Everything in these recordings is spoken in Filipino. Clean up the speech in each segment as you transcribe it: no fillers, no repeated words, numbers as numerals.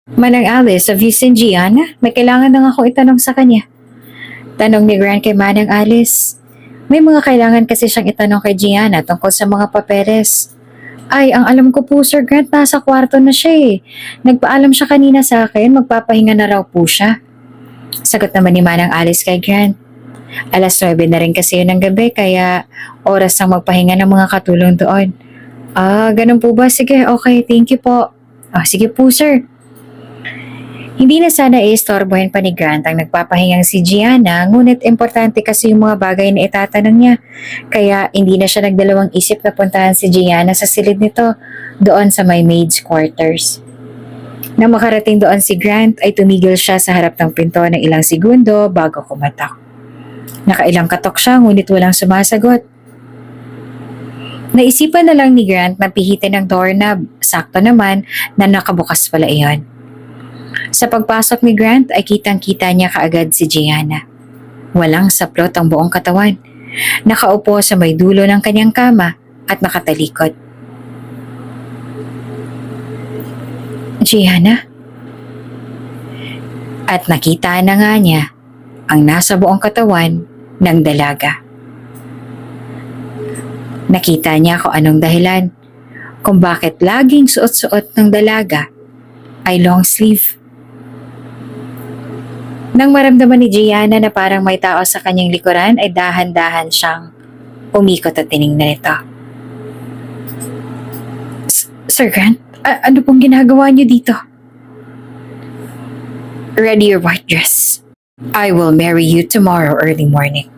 Manang Alice, have you seen Gianna? May kailangan lang ako itanong sa kanya. Tanong ni Grant kay Manang Alice. May mga kailangan kasi siyang itanong kay Gianna tungkol sa mga papeles. Ay, ang alam ko po Sir Grant, nasa kwarto na siya eh. Nagpaalam siya kanina sa akin, magpapahinga na raw po siya. Sagot naman ni Manang Alice kay Grant. Alas 9 na rin kasi yun ng gabi kaya oras ng magpahinga ng mga katulong doon. Ah, ganun po ba? Sige, okay, thank you po. Ah, sige po sir. Hindi na sana i-istorbohin pa ni Grant ang nagpapahingang si Gianna, ngunit importante kasi yung mga bagay na itatanong niya. Kaya hindi na siya nagdalawang isip na puntahan si Gianna sa silid nito, doon sa may maid's quarters. Nang makarating doon si Grant ay tumigil siya sa harap ng pinto ng ilang segundo bago kumatok. Nakailang katok siya ngunit walang sumasagot. Naisipan na lang ni Grant na pihitin ang doorknob, sakto naman na nakabukas pala iyon. Sa pagpasok ni Grant ay kitang-kita niya kaagad si Gianna. Walang saplot ang buong katawan. Nakaupo sa may dulo ng kanyang kama at nakatalikod. Gianna? At nakita na nga niya ang nasa buong katawan ng dalaga. Nakita niya kung anong dahilan, kung bakit laging suot-suot ng dalaga ay long sleeve. Nang maramdaman ni Gianna na parang may tao sa kanyang likuran ay dahan-dahan siyang umikot at tiningnan ito. Sir Grant, ano pong ginagawa niyo dito? Ready your white dress. I will marry you tomorrow early morning.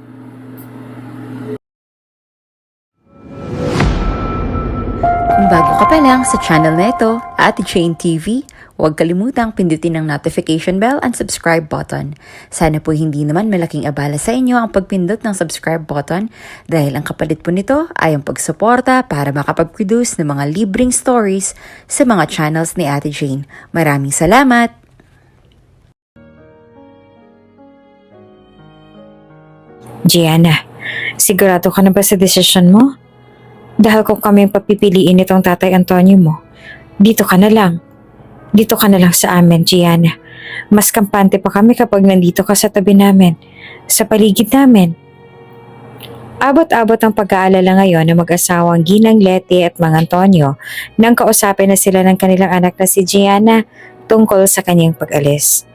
Kung bago ka pa lang sa channel na ito, Ate Jane TV, huwag kalimutang pindutin ang notification bell and subscribe button. Sana po hindi naman malaking abala sa inyo ang pagpindot ng subscribe button dahil ang kapalit po nito ay ang pagsuporta para makapag-produce ng mga libreng stories sa mga channels ni Ate Jane. Maraming salamat! Gianna, sigurado ka na ba sa desisyon mo? Dahil kung kami ang papipiliin itong Tatay Antonio mo, dito ka na lang. Dito ka na lang sa amin, Gianna. Mas kampante pa kami kapag nandito ka sa tabi namin, sa paligid namin. Abot-abot ang pag-aalala ngayon ng mag-asawang Ginang Leti at Mang Antonio nang kausapin na sila ng kanilang anak na si Gianna tungkol sa kanyang pag-alis.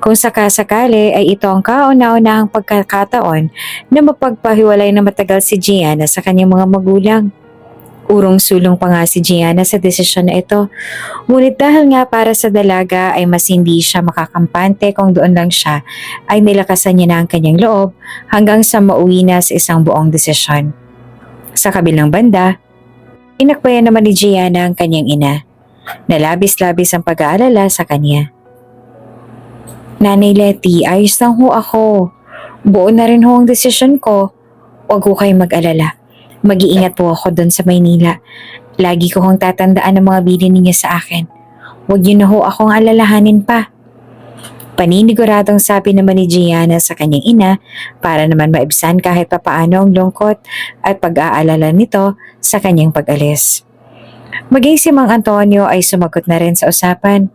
Kung sakasakali ay ito ang kauna-unahang pagkakataon na mapagpahiwalay na matagal si Gianna sa kanyang mga magulang. Urong-sulong pa nga si Gianna sa desisyon na ito, ngunit dahil nga para sa dalaga ay mas hindi siya makakampante kung doon lang siya, ay nilakasan niya na ang kanyang loob hanggang sa mauwi na sa isang buong desisyon. Sa kabilang banda, inakbayan naman ni Gianna ang kanyang ina, na labis-labis ang pag-aalala sa kanya. Nanay Leti, ayos lang ho ako. Buo na rin ho ang desisyon ko. Huwag ho kayong mag-alala. Mag-iingat po ako doon sa Maynila. Lagi ko hong tatandaan ang mga bilin ninyo sa akin. Huwag niyo na ho akong alalahanin pa. Paniniguradong sabi naman ni Gianna sa kanyang ina para naman maibsan kahit papaano ang lungkot at pag-aalala nito sa kanyang pag-alis. Maging si Mang Antonio ay sumagot na rin sa usapan.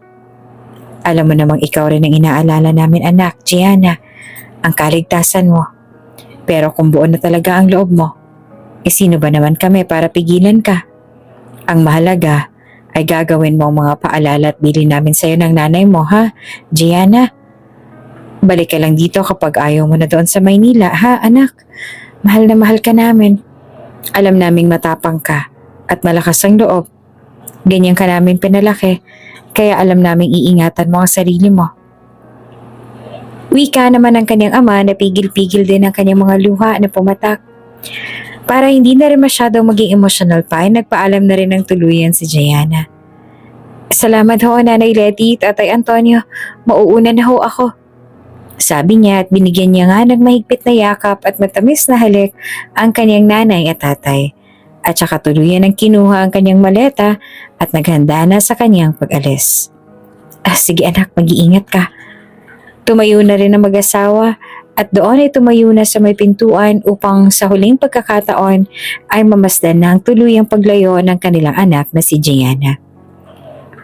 Alam mo namang ikaw rin ang inaalala namin anak, Gianna, ang kaligtasan mo. Pero kung buo na talaga ang loob mo, sino ba naman kami para pigilan ka? Ang mahalaga ay gagawin mo ang mga paalala at bilin namin sa'yo ng nanay mo, ha, Gianna? Balik ka lang dito kapag ayaw mo na doon sa Maynila, ha, anak? Mahal na mahal ka namin. Alam naming matapang ka at malakas ang loob. Ganyan ka namin pinalaki, kaya alam naming iingatan mo ang sarili mo. Wika naman ng kanyang ama na pigil-pigil din ang kanyang mga luha na pumatak. Para hindi na rin masyadong maging emotional pa, ay nagpaalam na rin ng tuluyan si Gianna. Salamat ho, Nanay Leti, Tatay Antonio. Mauuna na ho ako. Sabi niya at binigyan niya nga ng mahigpit na yakap at matamis na halik ang kanyang nanay at tatay. At saka tuluyan ng kinuha ang kanyang maleta at naghanda na sa kanyang pag-alis. Sige anak, mag-iingat ka. Tumayo na rin ang mag-asawa at doon ay tumayo na sa may pintuan upang sa huling pagkakataon ay mamasdan na ang tuluyang paglayo ng kanilang anak na si Gianna.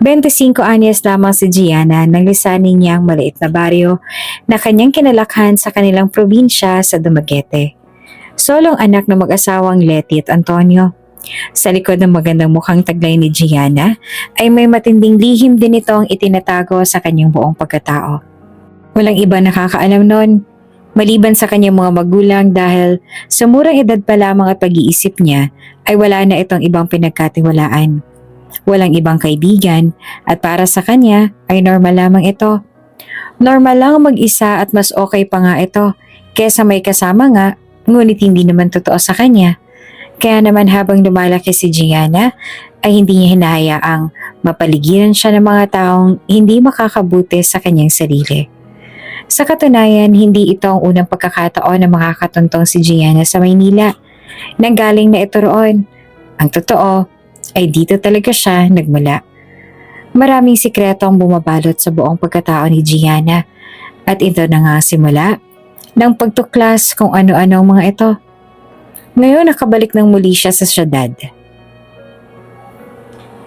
25 anyos lamang si Gianna nang lisanin niya ang maliit na baryo na kanyang kinalakhan sa kanilang probinsya sa Dumaguete. Solong anak ng mag-asawang Letty at Antonio. Sa likod ng magandang mukhang taglay ni Gianna ay may matinding lihim din itong itinatago sa kanyang buong pagkatao. Walang iba nakakaalam nun, maliban sa kanyang mga magulang dahil sa murang edad pa lamang at pag-iisip niya ay wala na itong ibang pinagkatiwalaan. Walang ibang kaibigan at para sa kanya ay normal lamang ito. Normal lang mag-isa at mas okay pa nga ito kesa may kasama nga ngunit hindi naman totoo sa kanya. Kaya naman habang lumalaki si Gianna ay hindi niya hinahayaang mapaligiran siya ng mga taong hindi makakabuti sa kanyang sarili. Sa katunayan, hindi ito ang unang pagkakataon na makakatuntong si Gianna sa Maynila. Nanggaling na ito roon. Ang totoo ay dito talaga siya nagmula. Maraming sikreto ang bumabalot sa buong pagkatao ni Gianna at ito na nga simula ng pagtuklas kung ano-ano ang mga ito. Ngayon nakabalik ng muli siya sa syudad.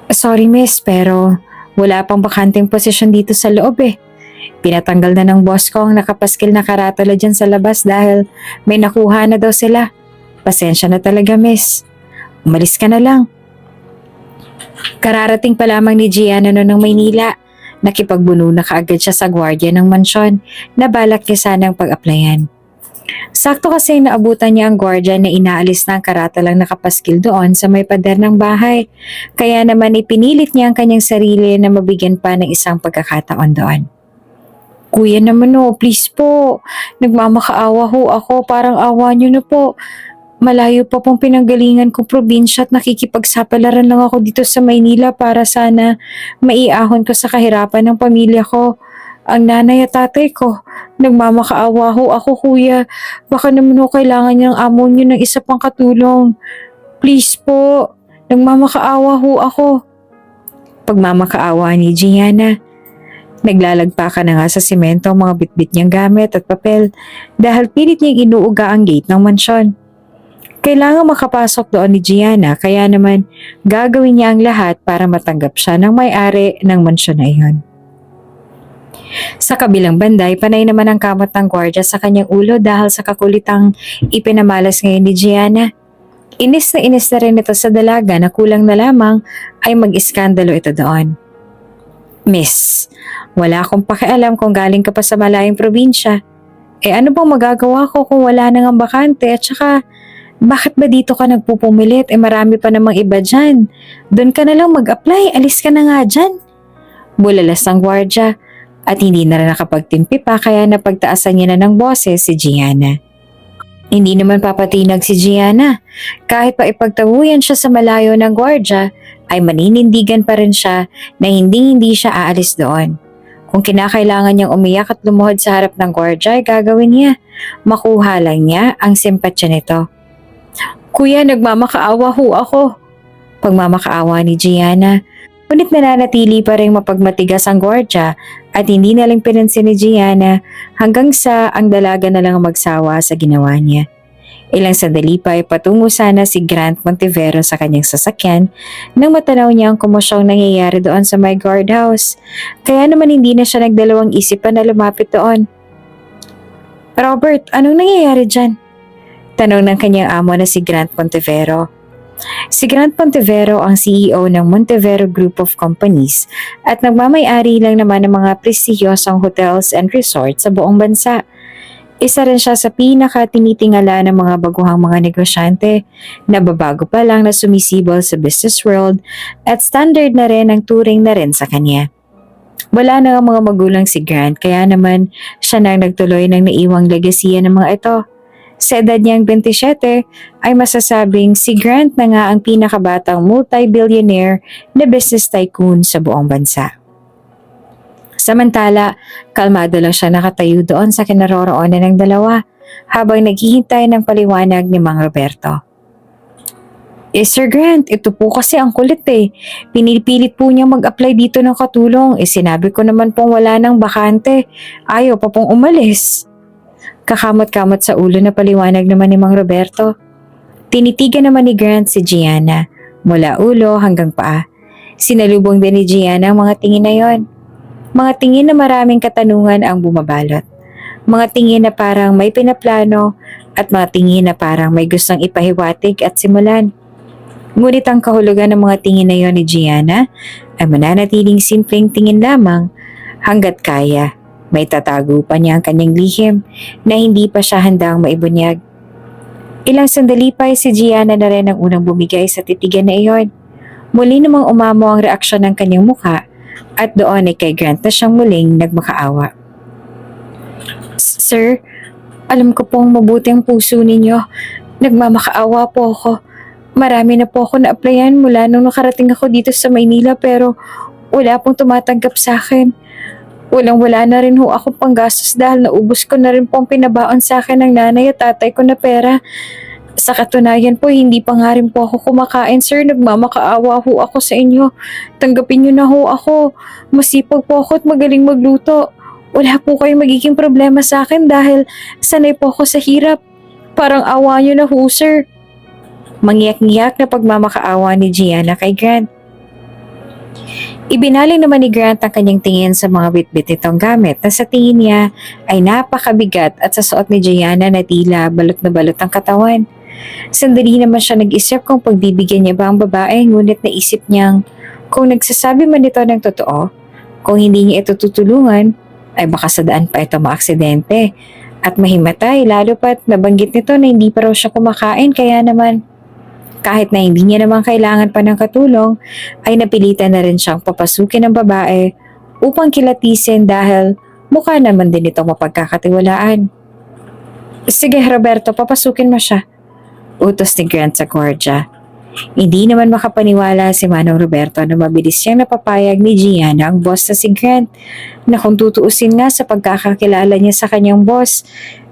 Sorry miss, pero wala pang bakanteng posisyon dito sa loob eh. Pinatanggal na ng boss ko ang nakapaskil na karatula dyan sa labas dahil may nakuha na daw sila. Pasensya na talaga miss. Umalis ka na lang. Kararating pa lamang ni Gianna noon ng Maynila. Nakipagbuno na kaagad siya sa gwardiya ng mansyon na balak niya sanang pag-applyan. Sakto kasi naabutan niya ang gwardiya na inaalis na ang karatulang nakapaskil doon sa may pader ng bahay. Kaya naman ipinilit niya ang kanyang sarili na mabigyan pa ng isang pagkakataon doon. Kuya naman please po. Nagmamakaawa ho ako, parang awa niyo na po. Malayo pa pong pinanggalingan kong probinsya at nakikipagsapalaran lang ako dito sa Maynila para sana maiahon ko sa kahirapan ng pamilya ko. Ang nanay at tatay ko, nagmamakaawa ho ako kuya. Baka naman ho kailangan niyang amo niyo ng isa pang katulong. Please po, nagmamakaawa ho ako. Pagmamakaawa ni Gianna. Naglalagpa ka na nga sa simento ang mga bitbit niyang gamit at papel dahil pilit niyang inuuga ang gate ng mansyon. Kailangan makapasok doon ni Gianna kaya naman gagawin niya ang lahat para matanggap siya ng may-ari ng mansyon na iyon. Sa kabilang banday, panay naman ang kamot ng gwardya sa kanyang ulo dahil sa kakulitang ipinamalas ngayon ni Gianna. Inis na rin ito sa dalaga na kulang na lamang ay mag-iskandalo ito doon. Miss, wala akong pakialam kung galing ka pa sa malayong probinsya. Ano bang magagawa ko kung wala nang ang bakante at saka bakit ba dito ka nagpupumilit? Marami pa namang iba dyan. Doon ka na lang mag-apply, alis ka na nga dyan. Bulalas ng gwardya at hindi na rin nakapagtimpi pa kaya napagtaasan niya na ng boses si Gianna. Hindi naman papatinag si Gianna. Kahit pa ipagtaguyan siya sa malayo ng gwardya, ay maninindigan pa rin siya na hindi siya aalis doon. Kung kinakailangan niyang umiyak at lumuhod sa harap ng gwardya ay gagawin niya. Makuha lang niya ang simpatsya nito. Kuya, nagmamakaawa ho ako. Pagmamakaawa ni Gianna. Ngunit nananatili pa rin mapagmatigas ang gwardya at hindi na lang pinansin ni Gianna hanggang sa ang dalaga na lang ang magsawa sa ginawa niya. Ilang sandali pa ay patungo sana si Grant Montevero sa kanyang sasakyan nang matanaw niya ang komosyong nangyayari doon sa my guardhouse. Kaya naman hindi na siya nagdalawang isip pa na lumapit doon. Robert, anong nangyayari dyan? Tanong ng kanyang amo na si Grant Montevero. Si Grant Montevero ang CEO ng Montevero Group of Companies at nagmamay-ari lang naman ng mga prestihiyosong hotels and resorts sa buong bansa. Isa rin siya sa pinaka-tinitingala ng mga baguhang mga negosyante na babago pa lang na sumisibol sa business world at standard na rin ang turing na rin sa kanya. Wala na ang mga magulang si Grant kaya naman siya nang nagtuloy ng naiwang legasiya ng mga ito. Sa edad niyang 27 ay masasabing si Grant na nga ang pinakabatang multi-billionaire na business tycoon sa buong bansa. Samantala, kalmado lang siya nakatayo doon sa kinaroroonan ng dalawa habang naghihintay ng paliwanag ni Mang Roberto. Sir Grant, ito po kasi ang kulit eh. Pinipilit po niya mag-apply dito ng katulong. Sinabi ko naman pong wala nang bakante. Ayaw pa pong umalis. Kakamot-kamot sa ulo na paliwanag naman ni Mang Roberto. Tinitigan naman ni Grant si Gianna, mula ulo hanggang paa. Sinalubong din ni Gianna ang mga tingin na yon. Mga tingin na maraming katanungan ang bumabalot. Mga tingin na parang may pinaplano at mga tingin na parang may gustong ipahiwatig at simulan. Ngunit ang kahulugan ng mga tingin na yon ni Gianna ay mananatiling simpleng tingin lamang hanggat kaya. May tatago pa niya ang kanyang lihim na hindi pa siya handang maibunyag. Ilang sandali pa ay si Gianna na rin ang unang bumigay sa titigan na iyon. Muli namang umamo ang reaksyon ng kanyang mukha at doon ay kay Grant na siyang muling nagmakaawa. Sir, alam ko pong mabuti ang puso ninyo. Nagmamakaawa po ako. Marami na po ako na-applyan mula nung nakarating ako dito sa Maynila pero wala pong tumatanggap sa akin. Walang-wala na rin ho ako panggastos dahil naubos ko na rin po ang pinabaon sa akin ng nanay at tatay ko na pera. Sa katunayan po, hindi pa nga rin po ako kumakain, sir. Nagmamakaawa ho ako sa inyo. Tanggapin niyo na ho ako. Masipag po ako at magaling magluto. Wala po kayong magiging problema sa akin dahil sanay po ako sa hirap. Parang awa niyo na ho, sir. Mangyak-ngyak na pagmamakaawa ni Gianna kay Grant. Ibinaling naman ni Grant ang kanyang tingin sa mga bitbit nitong gamit na sa tingin niya ay napakabigat at sa suot ni Gianna na tila balot na balot ang katawan. Sandali naman siya nag-isip kung pagbibigyan niya ba ang babae, ngunit naisip niyang kung nagsasabi man ito ng totoo, kung hindi niya ito tutulungan, ay baka sa daan pa ito maaksidente at mahimatay, lalo pat nabanggit nito na hindi pa raw siya kumakain, kaya naman kahit na hindi niya naman kailangan pa ng katulong, ay napilitan na rin siyang papasukin ng babae upang kilatisin dahil mukha naman din itong mapagkakatiwalaan. Sige Roberto, papasukin mo siya, utos ni Grant sa gwardiya. Hindi naman makapaniwala si Manong Roberto na mabilis siyang napapayag ni Gianna ang boss na si Grant na kung tutuusin nga sa pagkakakilala niya sa kanyang boss,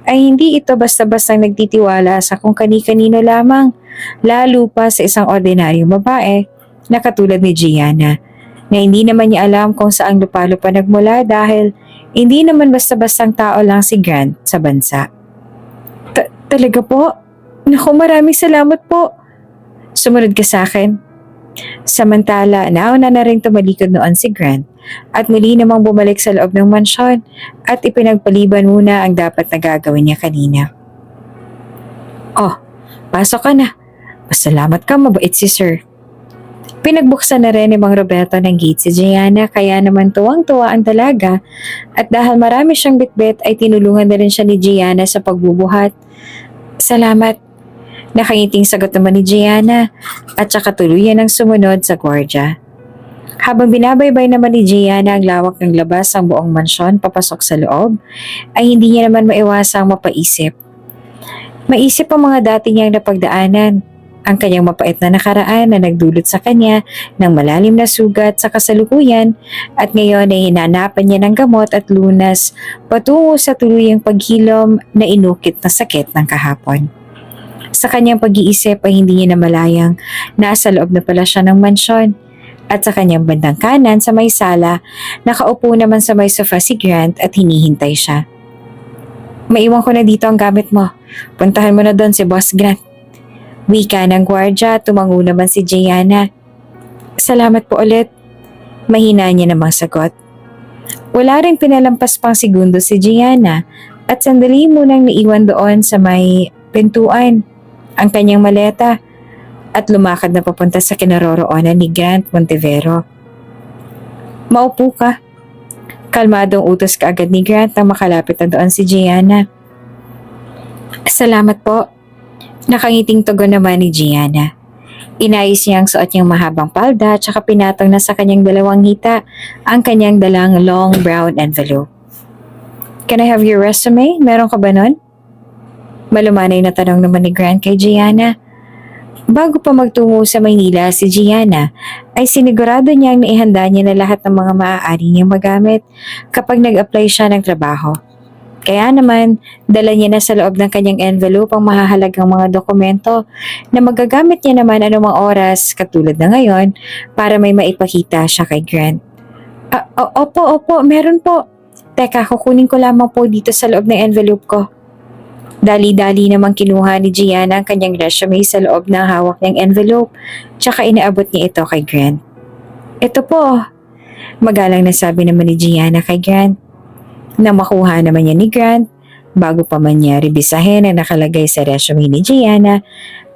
ay hindi ito basta-basta nagtitiwala sa kung kani-kanino lamang, lalo pa sa isang ordinaryong babae na katulad ni Gianna, na hindi naman niya alam kung saang lupa-lupa nagmula dahil hindi naman basta-bastang tao lang si Grant sa bansa. Talaga po? Naku, maraming salamat po. Sumunod ka sa akin. Samantala, nauna na rin tumalikod noon si Grant at muli namang bumalik sa loob ng mansyon at ipinagpaliban muna ang dapat na gagawin niya kanina. Oh, pasok ka na. Pasalamat ka, mabait si sir. Pinagbuksan na rin ni Mang Roberto ng gate si Gianna kaya naman tuwang-tuwa ang dalaga at dahil marami siyang bitbit ay tinulungan na rin siya ni Gianna sa pagbubuhat. Salamat. Nakangiting sagot naman ni Gianna at saka tuluyan ang sumunod sa gwardiya. Habang binabaybay naman ni Gianna ang lawak ng labas ang buong mansyon papasok sa loob, ay hindi niya naman maiwasang mapaisip. Maisip ang mga dati niyang napagdaanan, ang kanyang mapait na nakaraan na nagdulot sa kanya ng malalim na sugat sa kasalukuyan at ngayon ay hinanapan niya ng gamot at lunas patungo sa tuluyang paghilom na inukit na sakit ng kahapon. Sa kanyang pag-iisip ay hindi niya namalayang nasa loob na pala siya ng mansyon at sa kanyang bandang kanan sa may sala, nakaupo naman sa may sofa si Grant at hinihintay siya. Maiwan ko na dito ang gamit mo. Puntahan mo na doon si Boss Grant. Wika ng gwardiya, tumango naman si Gianna. Salamat po ulit. Mahina niya namang sagot. Wala rin pinalampas pang segundo si Gianna at sandali munang naiwan doon sa may pintuan ang kanyang maleta at lumakad na papunta sa kinaroroonan ni Grant Montevero. Maupo ka. Kalmadong utos kaagad ni Grant nang makalapit na doon si Gianna. Salamat po. Nakangiting tugon naman ni Gianna. Inayos niya ang suot niyang mahabang palda at saka pinatong na sa kanyang dalawang hita ang kanyang dalang long brown envelope. Can I have your resume? Meron ka ba nun? Malumanay na tanong naman ni Grant kay Gianna. Bago pa magtungo sa Maynila si Gianna, ay sinigurado niyang naihanda niya na lahat ng mga maaari niyang magamit kapag nag-apply siya ng trabaho. Kaya naman, dala niya na sa loob ng kanyang envelope ang mahahalagang mga dokumento na magagamit niya naman anumang oras katulad na ngayon para may maipakita siya kay Grant. Opo, meron po. Teka, kukunin ko lamang po dito sa loob ng envelope ko. Dali-dali namang kinuha ni Gianna ang kanyang resume sa loob ng hawak niyang envelope, tsaka inaabot niya ito kay Grant. Ito po. Magalang na sabi naman ni Gianna kay Grant. Na makuha naman niya ni Grant, bago pa man niya rebisahin ang nakalagay sa resume ni Gianna,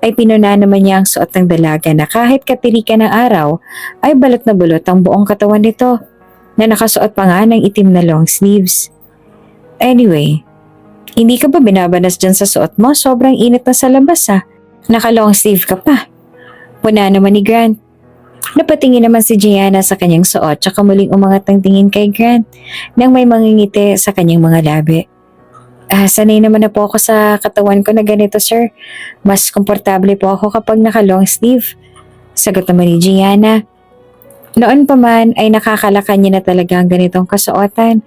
ay pinuna naman niya ang suot ng dalaga na kahit katirikan ng araw, ay balot na balot ang buong katawan nito, na nakasuot pa nga ng itim na long sleeves. Anyway, hindi ka ba binabanas dyan sa suot mo? Sobrang init na sa labas Naka-long sleeve ka pa. Puna naman ni Grant. Napatingin naman si Gianna sa kanyang suot tsaka muling umangat ang tingin kay Grant nang may mangingiti sa kanyang mga labi. Sanay naman na po ako sa katawan ko na ganito, sir. Mas komportable po ako kapag naka-long sleeve. Sagot naman ni Gianna. Noon pa man ay nakakalaka niya na talaga ang ganitong kasuotan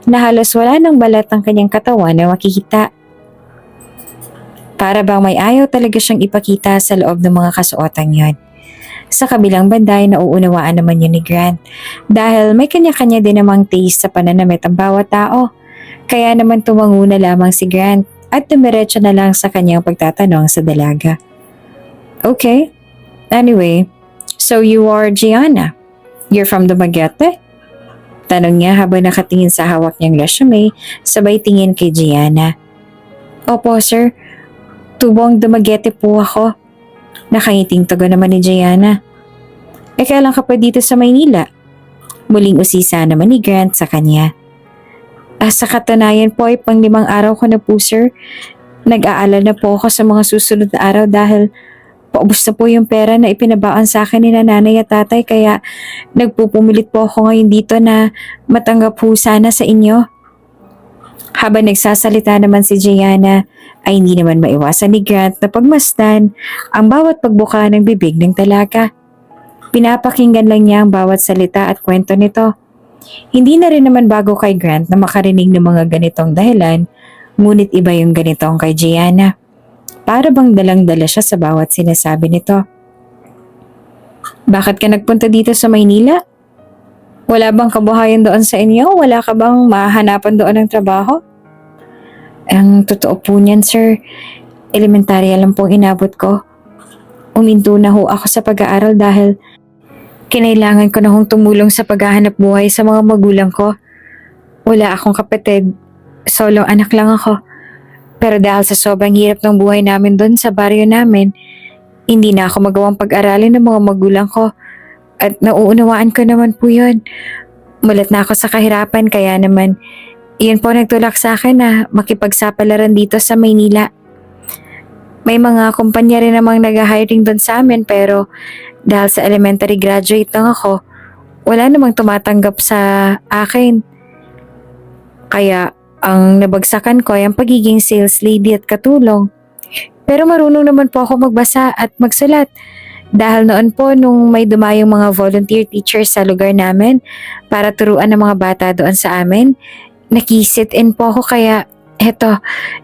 na halos wala ng balat ng kanyang katawan na makikita. Para bang may ayaw talaga siyang ipakita sa loob ng mga kasuotan yon. Sa kabilang banda ay nauunawaan naman yun ni Grant dahil may kanya-kanya din namang taste sa pananamit ang bawat tao. Kaya naman tumango na lamang si Grant at dumiretso na lang sa kanyang pagtatanong sa dalaga. Okay. Anyway, so you are Gianna. You're from Dumaguete? Tanong niya habang nakatingin sa hawak niyang resume, sabay tingin kay Gianna. Opo sir, tubong Dumaguete po ako. Nakangiting tugon naman ni Gianna. Kailan ka pa dito sa Maynila? Muling usisa naman ni Grant sa kanya. Sa katunayan po ay pang-5 araw ko na po sir. Nag-aalala na po ako sa mga susunod na araw dahil paubos na po yung pera na ipinabaan sa akin ni nanay at tatay kaya nagpupumilit po ako ngayon dito na matanggap po sana sa inyo. Habang nagsasalita naman si Gianna, ay hindi naman maiwasan ni Grant na pagmasdan ang bawat pagbuka ng bibig ng dalaga. Pinapakinggan lang niya ang bawat salita at kwento nito. Hindi na rin naman bago kay Grant na makarinig ng mga ganitong dahilan, ngunit iba yung ganitong kay Gianna. Para bang dalang-dala siya sa bawat sinasabi nito. Bakit ka nagpunta dito sa Maynila? Wala bang kabuhayan doon sa inyo? Wala ka bang mahahanapan doon ng trabaho? Ang totoo po niyan, sir. Elementarya lang pong inabot ko. Uminto na ho ako sa pag-aaral dahil kinailangan ko na hong tumulong sa paghahanap buhay sa mga magulang ko. Wala akong kapatid. Solong anak lang ako. Pero dahil sa sobrang hirap ng buhay namin doon sa baryo namin, hindi na ako magawang pag-aralin ng mga magulang ko. At nauunawaan ko naman po yun. Mulat na ako sa kahirapan kaya naman iyon po nagtulak sa akin na makipagsapalaran dito sa Maynila. May mga kumpanya rin namang nag-hiring doon sa amin pero dahil sa elementary graduate lang ako, wala namang tumatanggap sa akin. Kaya ang nabagsakan ko ay ang pagiging sales lady at katulong. Pero marunong naman po ako magbasa at magsulat. Dahil noon po nung may dumayong mga volunteer teachers sa lugar namin para turuan ng mga bata doon sa amin, nakisit in po ako kaya eto,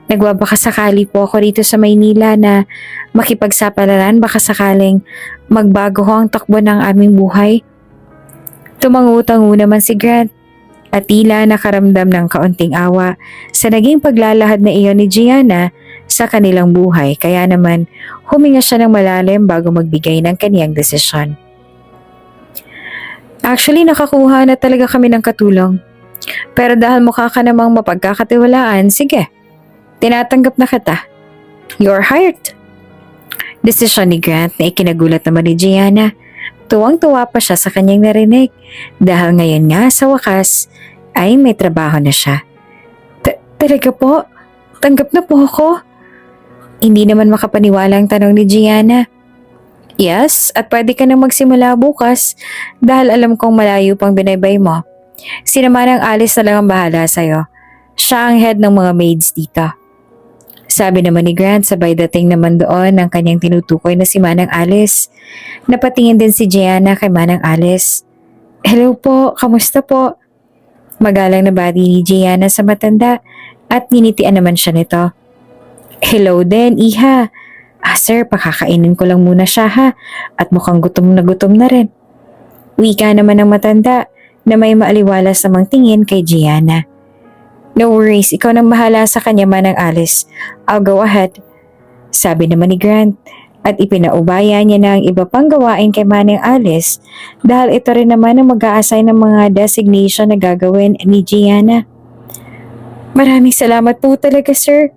nagbabaka sakali po ako rito sa Maynila na makipagsapalaran baka sakaling magbago ho ang takbo ng aming buhay. Tumangu-tangu naman si Grant at tila nakaramdam ng kaunting awa sa naging paglalahad na iyon ni Gianna sa kanilang buhay kaya naman huminga siya ng malalim bago magbigay ng kaniyang desisyon. Actually, nakakuha na talaga kami ng katulong. Pero dahil mukha ka namang mapagkakatiwalaan, sige, tinatanggap na kita. You're hired. Desisyon ni Grant na ikinagulat naman ni Gianna. Tuwang-tuwa pa siya sa kanyang narinig dahil ngayon nga sa wakas ay may trabaho na siya. Talaga po? Tanggap na po ako? Hindi naman makapaniwala ang tanong ni Gianna. Yes, at pwede ka nang magsimula bukas dahil alam kong malayo pang binaybay mo. Si Manang Alice na lang ang bahala sa'yo. Siya ang head ng mga maids dito. Sabi naman ni Grant sabay dating naman doon ang kanyang tinutukoy na si Manang Alice. Napatingin din si Gianna kay Manang Alice. Hello po, kamusta po? Magalang na bati ni Gianna sa matanda at ninitian naman siya nito. Hello din, iha. Sir, pakakainin ko lang muna siya ha at mukhang gutom na rin. Wika naman ng matanda na may maaliwalas namang tingin kay Gianna. No worries, ikaw nang bahala sa kanya Manang Alice. I'll go ahead. Sabi naman ni Grant at ipinaubaya niya na ang iba pang gawain kay Manang Alice dahil ito rin naman ang mag-a-assign ng mga designation na gagawin ni Gianna. Maraming salamat po talaga, sir.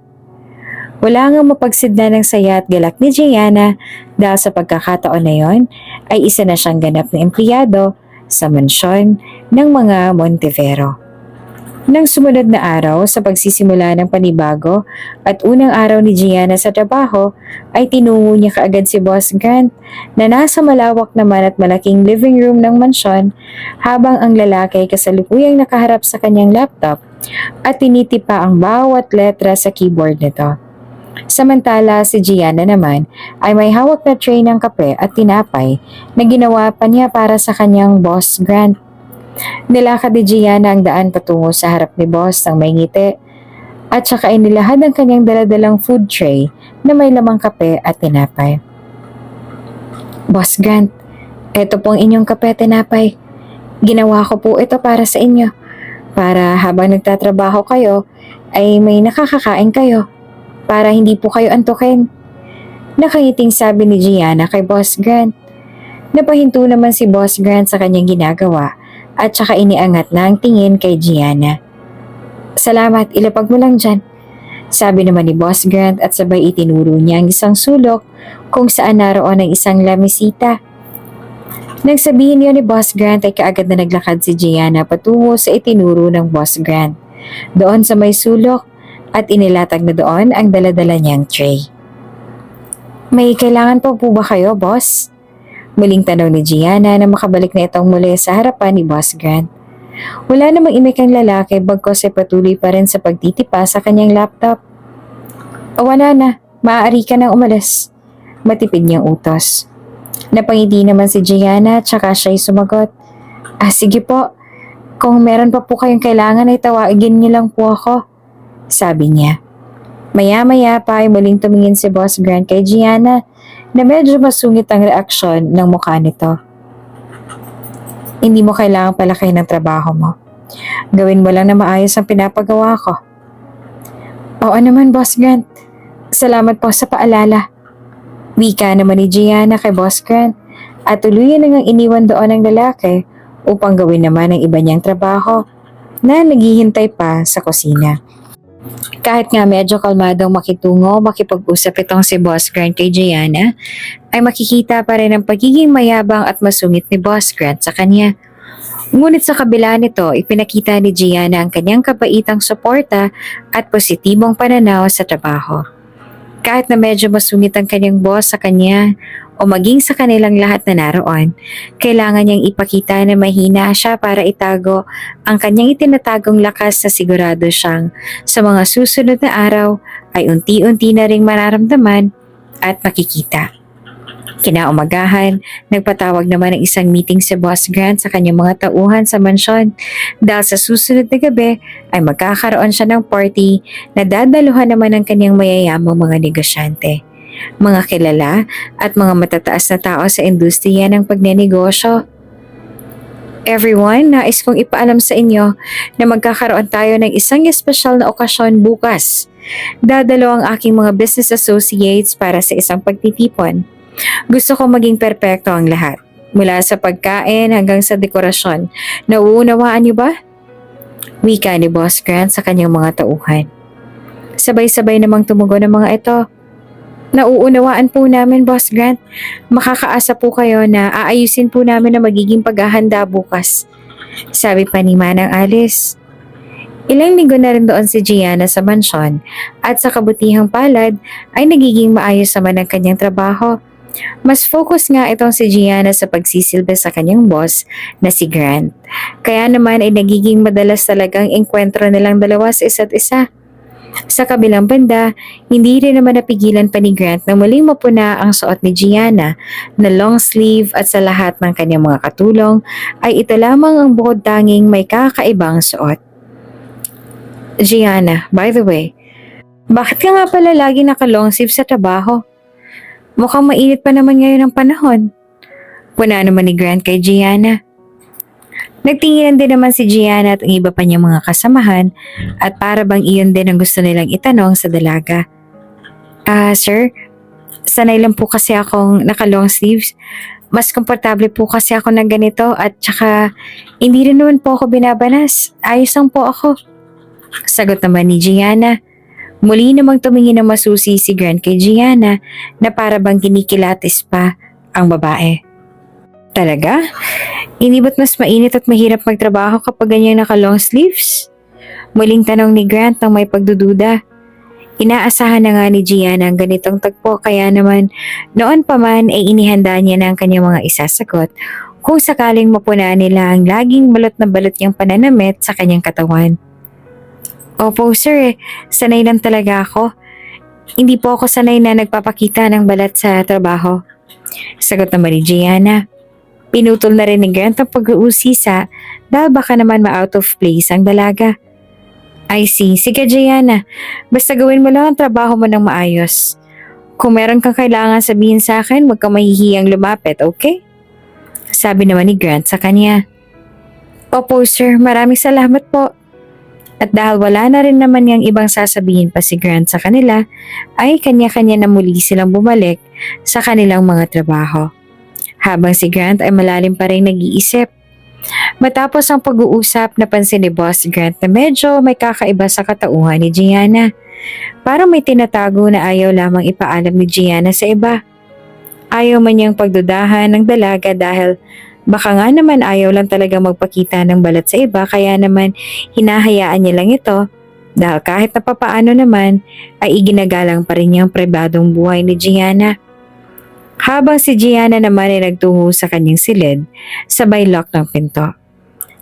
Wala nga mapagsidna ng saya at galak ni Gianna dahil sa pagkakataon na yon ay isa na siyang ganap na empleyado sa mansyon ng mga Montevero. Nang sumunod na araw sa pagsisimula ng panibago at unang araw ni Gianna sa trabaho ay tinungo niya kaagad si Boss Grant na nasa malawak naman at malaking living room ng mansyon habang ang lalaki ay kasalukuyang nakaharap sa kanyang laptop at tinitipa ang bawat letra sa keyboard nito. Samantala si Gianna naman ay may hawak na tray ng kape at tinapay na ginawa pa niya para sa kanyang Boss Grant. Nilakad ni Gianna ang daan patungo sa harap ni Boss ng may ngiti at saka inilahad ang kanyang daladalang food tray na may lamang kape at tinapay. Boss Grant, eto pong inyong kape at tinapay. Ginawa ko po ito para sa inyo. Para habang nagtatrabaho kayo ay may nakakakain kayo. Para hindi po kayo antukin. Nakangiting sabi ni Gianna kay Boss Grant. Napahinto naman si Boss Grant sa kanyang ginagawa at saka iniangat na ang tingin kay Gianna. Salamat, ilapag mo lang dyan. Sabi naman ni Boss Grant at sabay itinuro niya ang isang sulok kung saan naroon ang isang lamisita. Nang sabihin niyo ni Boss Grant ay kaagad na naglakad si Gianna patungo sa itinuro ng Boss Grant. Doon sa may sulok at inilatag na doon ang daladala niyang tray. May kailangan pa po ba kayo, boss? Muling tanong ni Gianna na makabalik na itong muli sa harapan ni Boss Grant. Wala namang imik ang lalaki bagkos ay patuloy pa rin sa pagtitipa sa kanyang laptop. O wala na, maaari ka nang umalis. Matipid niyang utos. Napangiti naman si Gianna at saka siya'y sumagot. Sige po, kung meron pa po kayong kailangan ay tawagin niyo lang po ako. Sabi niya. Maya-maya pa ay muling tumingin si Boss Grant kay Gianna na medyo masungit ang reaksyon ng mukha nito. Hindi mo kailangang palaki ng trabaho mo. Gawin mo lang na maayos ang pinapagawa ko. Oo naman, Boss Grant. Salamat po sa paalala. Wika naman ni Gianna kay Boss Grant at tuluyan na ngang iniwan doon ang lalaki upang gawin naman ang iba niyang trabaho na naghihintay pa sa kusina. Kahit nga medyo kalmadong makitungo, makipag-usap itong si Boss Grant kay Gianna, ay makikita pa rin ang pagiging mayabang at masungit ni Boss Grant sa kanya. Ngunit sa kabila nito, ipinakita ni Gianna ang kanyang kabaitang suporta at positibong pananaw sa trabaho. Kahit na medyo masungit ang kanyang boss sa kanya o maging sa kanilang lahat na naroon, kailangan niyang ipakita na mahina siya para itago ang kanyang itinatagong lakas na sigurado siyang sa mga susunod na araw ay unti-unti na ring mararamdaman at makikita. Kinaumagahan, nagpatawag naman ng isang meeting si Boss Grant sa kanyang mga tauhan sa mansyon dahil sa susunod na gabi ay magkakaroon siya ng party na dadaluhan naman ng kanyang mayayamang mga negosyante, mga kilala at mga matataas na tao sa industriya ng pagnenegosyo. Everyone, nais kong ipaalam sa inyo na magkakaroon tayo ng isang espesyal na okasyon bukas. Dadalo ang aking mga business associates para sa isang pagtitipon. Gusto ko maging perpekto ang lahat, mula sa pagkain hanggang sa dekorasyon. Nauunawaan niyo ba? Wika ni Boss Grant sa kanyang mga tauhan. Sabay-sabay namang tumugon ang mga ito. Nauunawaan po namin, Boss Grant. Makakaasa po kayo na aayusin po namin ang magiging paghahanda bukas. Sabi pa ni Manang Alice. Ilang linggo na rin doon si Gianna sa mansyon at sa kabutihang palad ay nagiging maayos naman ang kanyang trabaho. Mas focus nga itong si Gianna sa pagsisilbi sa kanyang boss na si Grant. Kaya naman ay nagiging madalas talagang engkwentro nilang dalawa sa isa't isa. Sa kabilang banda, hindi rin naman napigilan pa ni Grant na muling mapuna ang suot ni Gianna na long sleeve at sa lahat ng kanyang mga katulong ay ito lamang ang bukod tanging may kakaibang suot. Gianna, by the way, bakit ka nga pala lagi naka-long sleeve sa trabaho? Mukhang mainit pa naman ngayon ang panahon. Puna naman ni Grant kay Gianna. Nagtinginan din naman si Gianna at ang iba pa niyang mga kasamahan at para bang iyon din ang gusto nilang itanong sa dalaga. Sir, Sanay lang po kasi akong naka-long sleeves. Mas komportable po kasi ako ng ganito at saka hindi rin naman po ako binabanas. Ayos lang po ako. Sagot naman ni Gianna. Muli namang tumingin ng masusi si Grant kay Gianna na para bang kinikilatis pa ang babae. Talaga? Hindi ba't mas mainit at mahirap magtrabaho kapag ganyang naka-long sleeves? Muling tanong ni Grant nang may pagdududa. Inaasahan na nga ni Gianna ang ganitong tagpo kaya naman noon pa man ay inihanda niya na ang kanyang mga isasagot kung sakaling mapuna nila ang laging balot na balot niyang pananamit sa kanyang katawan. Opo sir, sanay lang talaga ako. Hindi po ako sanay na nagpapakita ng balat sa trabaho. Sagot naman ni Gianna. Pinutol na rin ni Grant ang pag-uusisa dahil baka naman ma-out of place ang dalaga. I see. Sige, Gianna. Basta gawin mo lang ang trabaho mo ng maayos. Kung meron kang kailangan sabihin sa akin, huwag kang mahihiyang lumapit, okay? Sabi naman ni Grant sa kanya. Opo, sir. Maraming salamat po. At dahil wala na rin naman niyang ibang sasabihin pa si Grant sa kanila, ay kanya-kanya na muli silang bumalik sa kanilang mga trabaho. Habang si Grant ay malalim pa rin nag-iisip. Matapos ang pag-uusap, napansin ni Boss Grant na medyo may kakaiba sa katauhan ni Gianna. Parang may tinatago na ayaw lamang ipaalam ni Gianna sa iba. Ayaw man niyang pagdudahan ng dalaga dahil baka nga naman ayaw lang talaga magpakita ng balat sa iba kaya naman hinahayaan niya lang ito dahil kahit na papaano naman ay iginagalang pa rin niyang pribadong buhay ni Gianna. Habang si Gianna naman ay nagtungo sa kanyang silid, sabay lock ng pinto.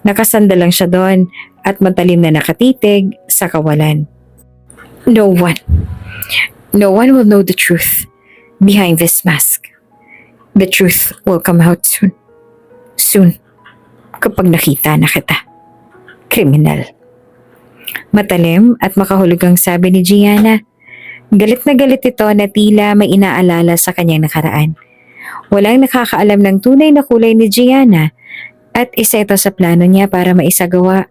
Nakasanda lang siya doon at matalim na nakatitig sa kawalan. No one will know the truth behind this mask. The truth will come out soon. Soon, kapag nakita na kita. Kriminal. Matalim at makahulugang sabi ni Gianna. Galit na galit ito na tila may inaalala sa kanyang nakaraan. Walang nakakaalam ng tunay na kulay ni Gianna at isa ito sa plano niya para maisagawa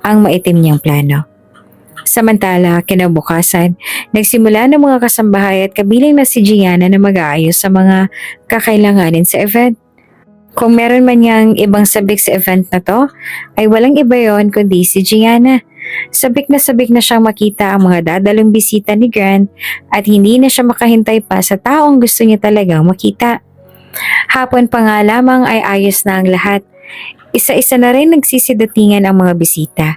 ang maitim niyang plano. Samantala, kinabukasan, nagsimula ng mga kasambahay at kabilang na si Gianna na mag-aayos sa mga kakailanganin sa event. Kung meron man niyang ibang sabik sa event na to, ay walang iba yon kundi si Gianna. Sabik na siyang makita ang mga dadalong bisita ni Grant at hindi na siya makahintay pa sa taong gusto niya talagang makita. Hapon pa nga lamang ay ayos na ang lahat. Isa-isa na rin nagsisidatingan ang mga bisita.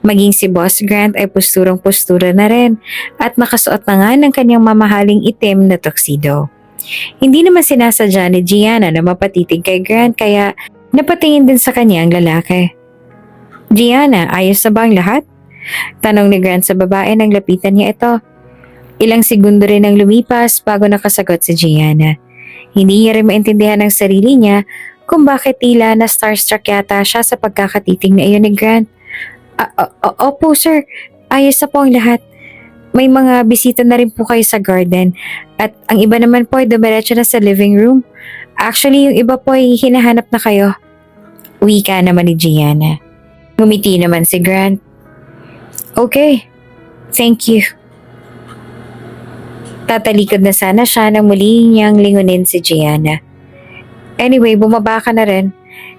Maging si Boss Grant ay posturang-postura na rin at nakasuot na nga ng kanyang mamahaling itim na tuxedo. Hindi naman sinasadya ni Gianna na mapatitig kay Grant kaya napatingin din sa kanya ang lalaki. Gianna, ayos na ba ang lahat? Tanong ni Grant sa babae nang lapitan niya ito. Ilang segundo rin ang lumipas bago nakasagot si Gianna. Hindi niya rin maintindihan ng sarili niya kung bakit tila na starstruck yata siya sa pagkakatiting na iyon ni Grant. Opo sir, ayos na po ang lahat. May mga bisita na rin po kayo sa garden at ang iba naman po ay dumiretso na sa living room. Actually, yung iba po ay hinahanap na kayo. Wika naman ni Gianna. Ngumiti naman si Grant. Okay, thank you. Tatalikod na sana siya nang muli niyang lingunin si Gianna. Anyway, bumaba ka na rin.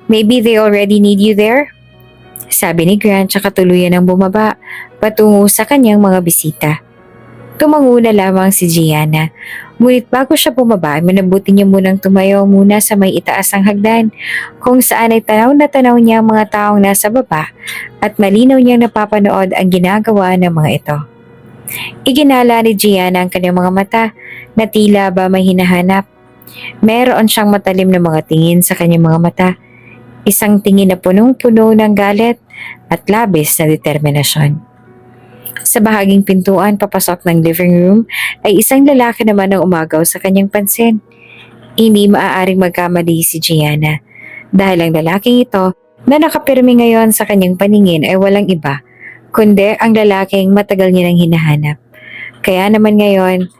Maybe they already need you there? Sabi ni Grant tsaka tuluyan ng bumaba patungo sa kanyang mga bisita. Tumango na lamang si Gianna. Ngunit bago siya bumaba, minabuti niya munang tumayo muna sa may itaas ang hagdan kung saan ay tanaw na tanaw niya ang mga taong nasa baba at malinaw niyang napapanood ang ginagawa ng mga ito. Iginala ni Gianna ang kanyang mga mata na tila ba may hinahanap. Meron siyang matalim na mga tingin sa kanyang mga mata. Isang tingin na punong-puno ng galit at labis na determinasyon. Sa bahaging pintuan papasok ng living room ay isang lalaki naman ang umagaw sa kanyang pansin. Hindi maaaring magkamali si Gianna dahil ang lalaking ito na nakapirmi ngayon sa kanyang paningin ay walang iba kundi ang lalaking matagal niya nang hinahanap. Kaya naman ngayon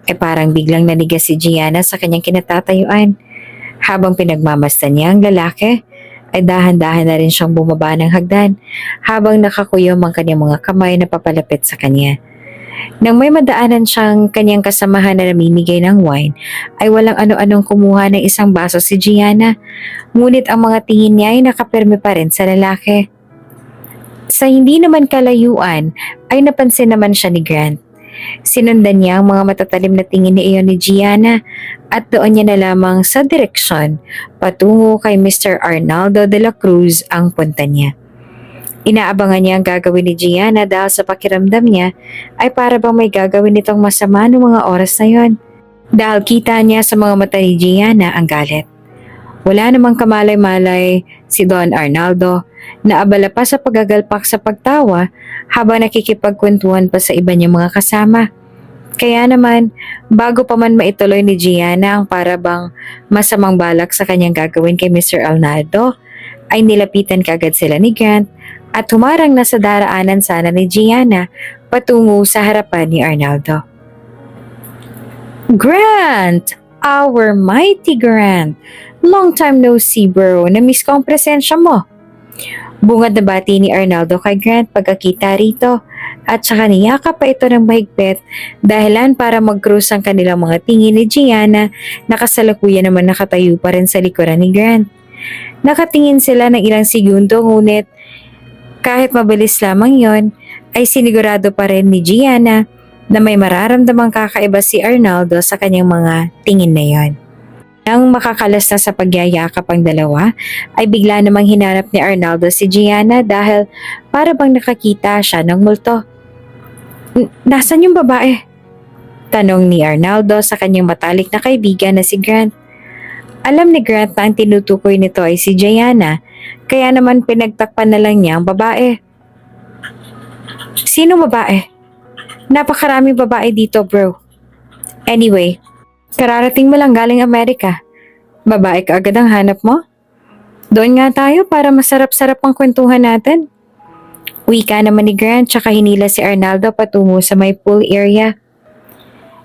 ay parang biglang nanigas si Gianna sa kanyang kinatatayuan. Habang pinagmamasdan niya ang lalaki, ay dahan-dahan na rin siyang bumaba ng hagdan habang nakakuyom ang kanyang mga kamay na papalapit sa kanya. Nang may madaanan siyang kanyang kasamahan na namimigay ng wine, ay walang ano-anong kumuha ng isang baso si Gianna, ngunit ang mga tingin niya ay nakapirme pa rin sa lalaki. Sa hindi naman kalayuan, ay napansin naman siya ni Grant. Sinundan niya ang mga matatalim na tingin ni iyon ni Gianna at doon niya na lamang sa direksyon patungo kay Mr. Arnaldo de la Cruz ang punta niya. Inaabangan niya ang gagawin ni Gianna dahil sa pakiramdam niya ay para bang may gagawin itong masama noong mga oras na yon. Dahil kita niya sa mga mata ni Gianna ang galit. Wala namang kamalay-malay si Don Arnaldo na abala pa sa pagagalpak sa pagtawa habang nakikipagkwentuhan pa sa iba niyang mga kasama. Kaya naman, bago pa man maituloy ni Gianna ang parabang masamang balak sa kanyang gagawin kay Mr. Arnaldo, ay nilapitan kagad sila ni Grant at humarang na sa daraanan sana ni Gianna patungo sa harapan ni Arnaldo. Grant! Our mighty Grant! Long time no see bro, na-miss ko ang presensya mo. Bungad na bati ni Arnaldo kay Grant pagkakita rito at saka niyakap pa ito ng mahigpit dahilan para mag-cruise ang kanilang mga tingin ni Gianna na kasalukuyan naman nakatayo pa rin sa likuran ni Grant. Nakatingin sila ng ilang segundo ngunit kahit mabilis lamang yon ay sinigurado pa rin ni Gianna na may mararamdamang kakaiba si Arnaldo sa kanyang mga tingin na yon. Nang makakalas na sa pagyayakap ang dalawa, ay bigla namang hinanap ni Arnaldo si Gianna dahil para bang nakakita siya ng multo. Nasaan yung babae? Tanong ni Arnaldo sa kanyang matalik na kaibigan na si Grant. Alam ni Grant na ang tinutukoy nito ay si Gianna, kaya naman pinagtakpan na lang niya ang babae. Sino babae? Napakaraming babae dito bro. Anyway, kararating mo lang galing Amerika. Babae ka agad ang hanap mo? Doon nga tayo para masarap-sarap ang kwentuhan natin. Wika naman ni Grant tsaka hinila si Arnaldo patungo sa may pool area.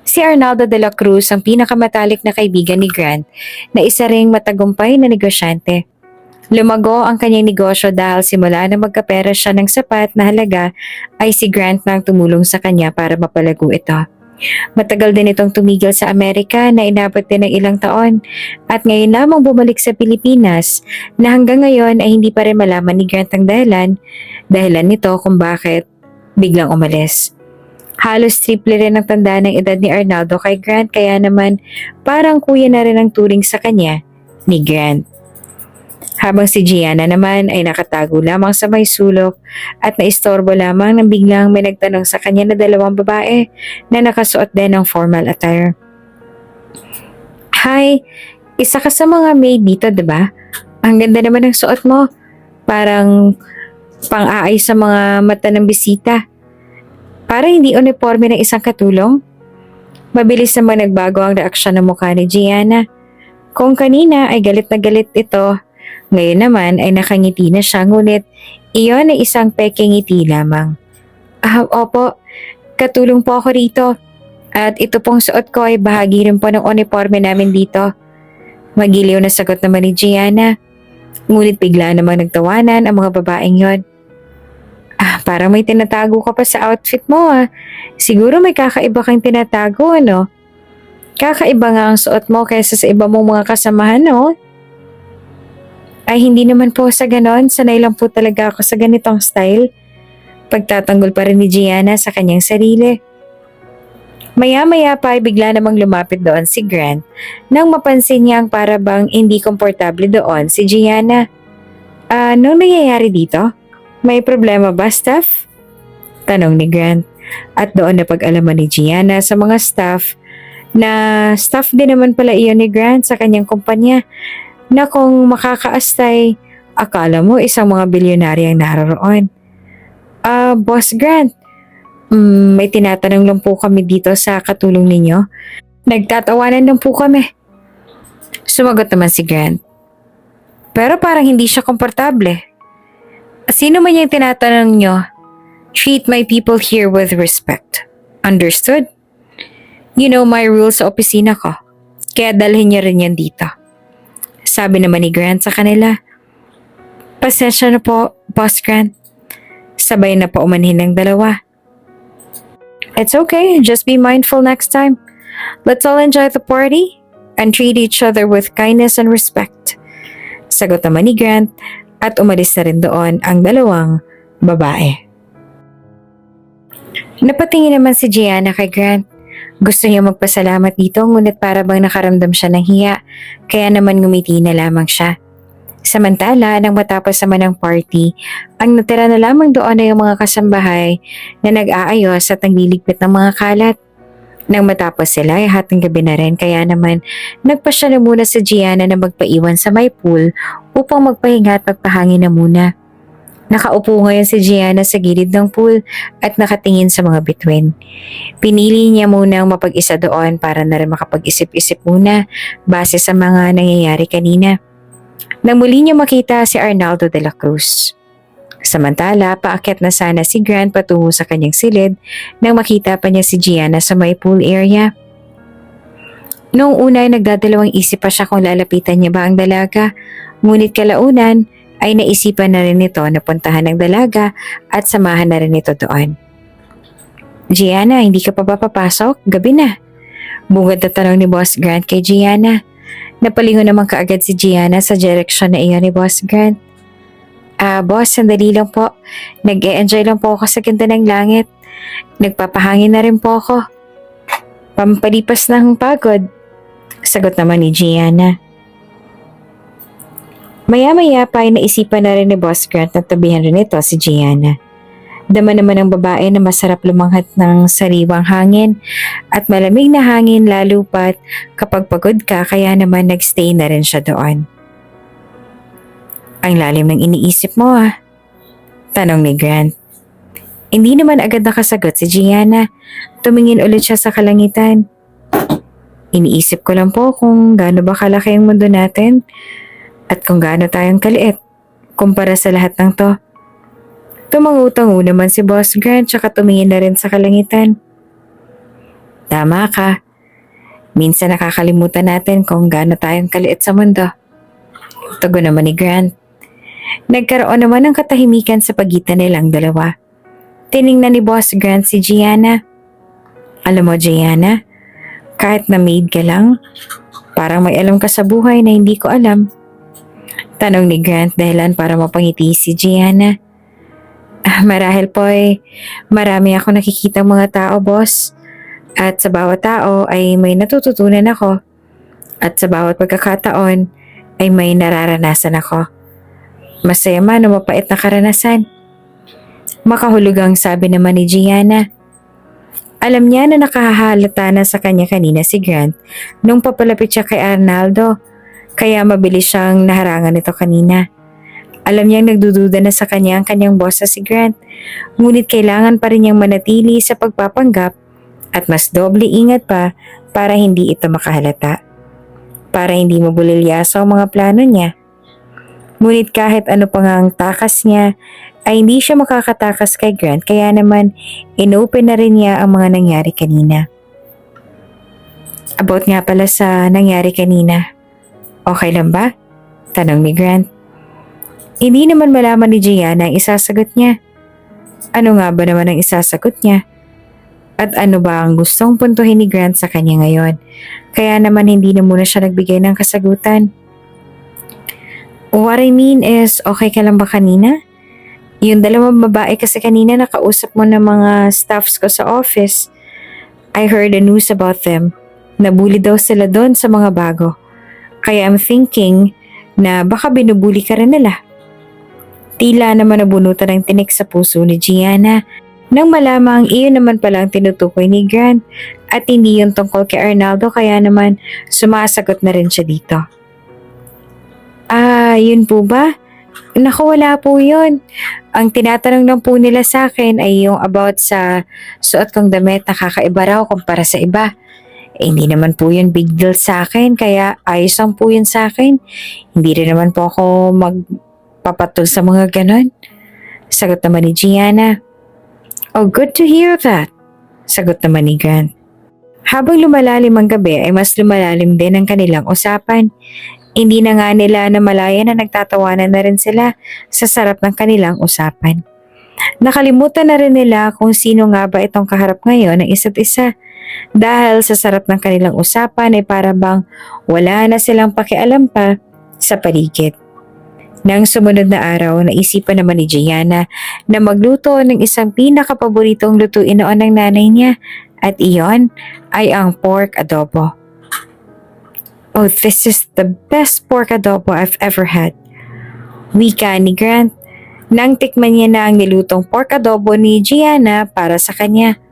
Si Arnaldo de la Cruz ang pinakamatalik na kaibigan ni Grant na isa ring matagumpay na negosyante. Lumago ang kanyang negosyo dahil simula na magkapera siya ng sapat na halaga ay si Grant na ang tumulong sa kanya para mapalago ito. Matagal din itong tumigil sa Amerika na inabot din ng ilang taon at ngayon lamang bumalik sa Pilipinas na hanggang ngayon ay hindi pa rin malaman ni Grant ang dahilan nito kung bakit biglang umalis. Halos triple rin ang tanda ng edad ni Arnaldo kay Grant kaya naman parang kuya na rin ang turing sa kanya ni Grant. Habang si Gianna naman ay nakatago lamang sa may sulok at naistorbo lamang nang biglang may nagtanong sa kanya na dalawang babae na nakasuot din ng formal attire. Hi, isa ka sa mga maid dito diba? Ang ganda naman ng suot mo. Parang pang-aay sa mga mata ng bisita. Para hindi uniforme ng isang katulong. Mabilis naman nagbago ang reaksyon ng mukha ni Gianna. Kung kanina ay galit na galit ito, ngayon naman ay nakangiti na siya ngunit iyon ay isang pekeng ngiti lamang. Opo, katulong po ako rito at ito pong suot ko ay bahagi rin po ng uniforme namin dito. Magiliw na sagot naman ni Gianna. Ngunit bigla namang nagtawanan ang mga babaeng yon. Parang may tinatago ka pa sa outfit mo Siguro may kakaiba kang tinatago ano? Kakaiba nga ang suot mo kaysa sa iba mong mga kasamahan no? Ay hindi naman po sa ganon, sanay lang po talaga ako sa ganitong style. Pagtatanggol pa rin ni Gianna sa kanyang sarili. Maya-maya pa ay bigla namang lumapit doon si Grant nang mapansin niyang para bang hindi komportable doon si Gianna. Anong nangyayari dito? May problema ba, Steph? Tanong ni Grant. At doon na pag-alaman ni Gianna sa mga staff na staff din naman pala iyon ni Grant sa kanyang kumpanya na kung makakaastay, akala mo isang mga bilyonaryo ang naroroon. Boss Grant, may tinatanong lang po kami dito sa katulong ninyo. Nagtatawanan lang po kami. Sumagot naman si Grant. Pero parang hindi siya komportable. Sino man yung tinatanong nyo, treat my people here with respect. Understood? You know my rules sa opisina ko, kaya dalhin niyo rin yan dito. Sabi naman ni Grant sa kanila. Pasensya na po, Boss Grant. Sabay na pa umanhin ng dalawa. It's okay, just be mindful next time. Let's all enjoy the party and treat each other with kindness and respect. Sagot naman ni Grant at umalis na rin doon ang dalawang babae. Napatingin naman si Gianna kay Grant. Gusto niya magpasalamat dito ngunit para bang nakaramdam siya ng hiya, kaya naman ngumiti na lamang siya. Samantala, nang matapos naman ang party, ang natira na lamang doon ay yung mga kasambahay na nag-aayos at nagliligpit ng mga kalat. Nang matapos sila ay hating gabi na rin, kaya naman nagpasya na muna si Gianna na magpaiwan sa may pool upang magpahinga at magpahangin na muna. Nakaupo ngayon si Gianna sa gilid ng pool at nakatingin sa mga bituin. Pinili niya munang mapag-isa doon para na rin makapag-isip-isip muna base sa mga nangyayari kanina. Nang muli niya makita si Arnaldo de la Cruz. Samantala, paakyat na sana si Grant patungo sa kanyang silid nang makita pa niya si Gianna sa may pool area. Noong una ay nagdadalawang isip pa siya kung lalapitan niya ba ang dalaga, ngunit kalaunan ay naisipan na rin nito na puntahan ng dalaga at samahan na rin ito doon. Gianna, hindi ka pa ba papasok? Gabi na. Bungad na tanong ni Boss Grant kay Gianna. Napalingon naman kaagad si Gianna sa direksyon na iyon ni Boss Grant. Boss, sandali lang po. Nag-e-enjoy lang po ako sa ganda ng langit. Nagpapahangin na rin po ako. Pampalipas ng pagod. Sagot naman ni Gianna. Maya-maya pa ay naisipan na rin ni Boss Grant na tabihan rin ito si Gianna. Dama naman ng babae na masarap lumanghat ng sariwang hangin at malamig na hangin lalo pat kapag pagod ka, kaya naman nagstay na rin siya doon. Ang lalim ng iniisip mo tanong ni Grant. Hindi naman agad nakasagot si Gianna. Tumingin ulit siya sa kalangitan. Iniisip ko lang po kung gaano ba kalaki ang mundo natin at kung gaano tayong kaliit kumpara sa lahat ng to. Tumangutango naman si Boss Grant tsaka tumingin na rin sa kalangitan. Tama ka. Minsan nakakalimutan natin kung gaano tayong kaliit sa mundo. Tugon naman ni Grant. Nagkaroon naman ng katahimikan sa pagitan nilang dalawa. Tiningnan ni Boss Grant si Gianna. Alam mo Gianna, kahit na maid ka lang, parang may alam ka sa buhay na hindi ko alam. Tanong ni Grant dahilan para mapangiti si Gianna. Marahil po marami ako nakikita mga tao, boss. At sa bawat tao ay may natututunan ako. At sa bawat pagkakataon ay may nararanasan ako. Masaya man o mapait na karanasan. Makahulugang sabi naman ni Gianna. Alam niya na nakahalata na sa kanya kanina si Grant nung papalapit siya kay Arnaldo. Kaya mabilis siyang naharangan nito kanina. Alam niyang nagdududa na sa kanya ang kanyang boss na si Grant, ngunit kailangan pa rin niyang manatili sa pagpapanggap at mas doble ingat pa para hindi ito makahalata. Para hindi mabulilyaso ang mga plano niya. Ngunit kahit ano pa nga ang takas niya, ay hindi siya makakatakas kay Grant, kaya naman inopen na rin niya ang mga nangyari kanina. About nga pala sa nangyari kanina, okay lang ba? Tanong ni Grant. Hindi naman malaman ni Gianna ang isasagot niya. Ano nga ba naman ang isasagot niya? At ano ba ang gustong puntuhin ni Grant sa kanya ngayon? Kaya naman hindi na muna siya nagbigay ng kasagutan. What I mean is, okay ka lang ba kanina? Yung dalawang babae kasi kanina nakausap mo ng mga staffs ko sa office. I heard the news about them. Nabully daw sila doon sa mga bago. Kaya I'm thinking na baka binubuli ka rin nila. Tila naman nabunutan ng tinik sa puso ni Gianna nang malamang iyon naman pala ang tinutukoy ni Grant at hindi yung tungkol kay Arnaldo, kaya naman sumasagot na rin siya dito. Yun po ba? Naku, wala po yun. Ang tinatanong lang po nila sa akin ay yung about sa suot kong damit na kakaiba raw kumpara sa iba. Hindi naman po yun big deal sa akin, kaya ayos lang po yun sa akin. Hindi rin naman po ako magpapatol sa mga ganon. Sagot naman ni Gianna. Oh, good to hear that. Sagot naman ni Grant. Habang lumalalim ang gabi ay mas lumalalim din ang kanilang usapan. Hindi na nga nila namalayan na nagtatawanan na rin sila sa sarap ng kanilang usapan. Nakalimutan na rin nila kung sino nga ba itong kaharap ngayon ng isa't isa. Dahil sa sarap ng kanilang usapan ay para bang wala na silang pakialam pa sa paligid. Nang sumunod na araw, naisipan naman ni Gianna na magluto ng isang pinakapaboritong lutuin noon ng nanay niya at iyon ay ang pork adobo. Oh, this is the best pork adobo I've ever had. Wika ni Grant nang tikman niya na ang nilutong pork adobo ni Gianna para sa kanya.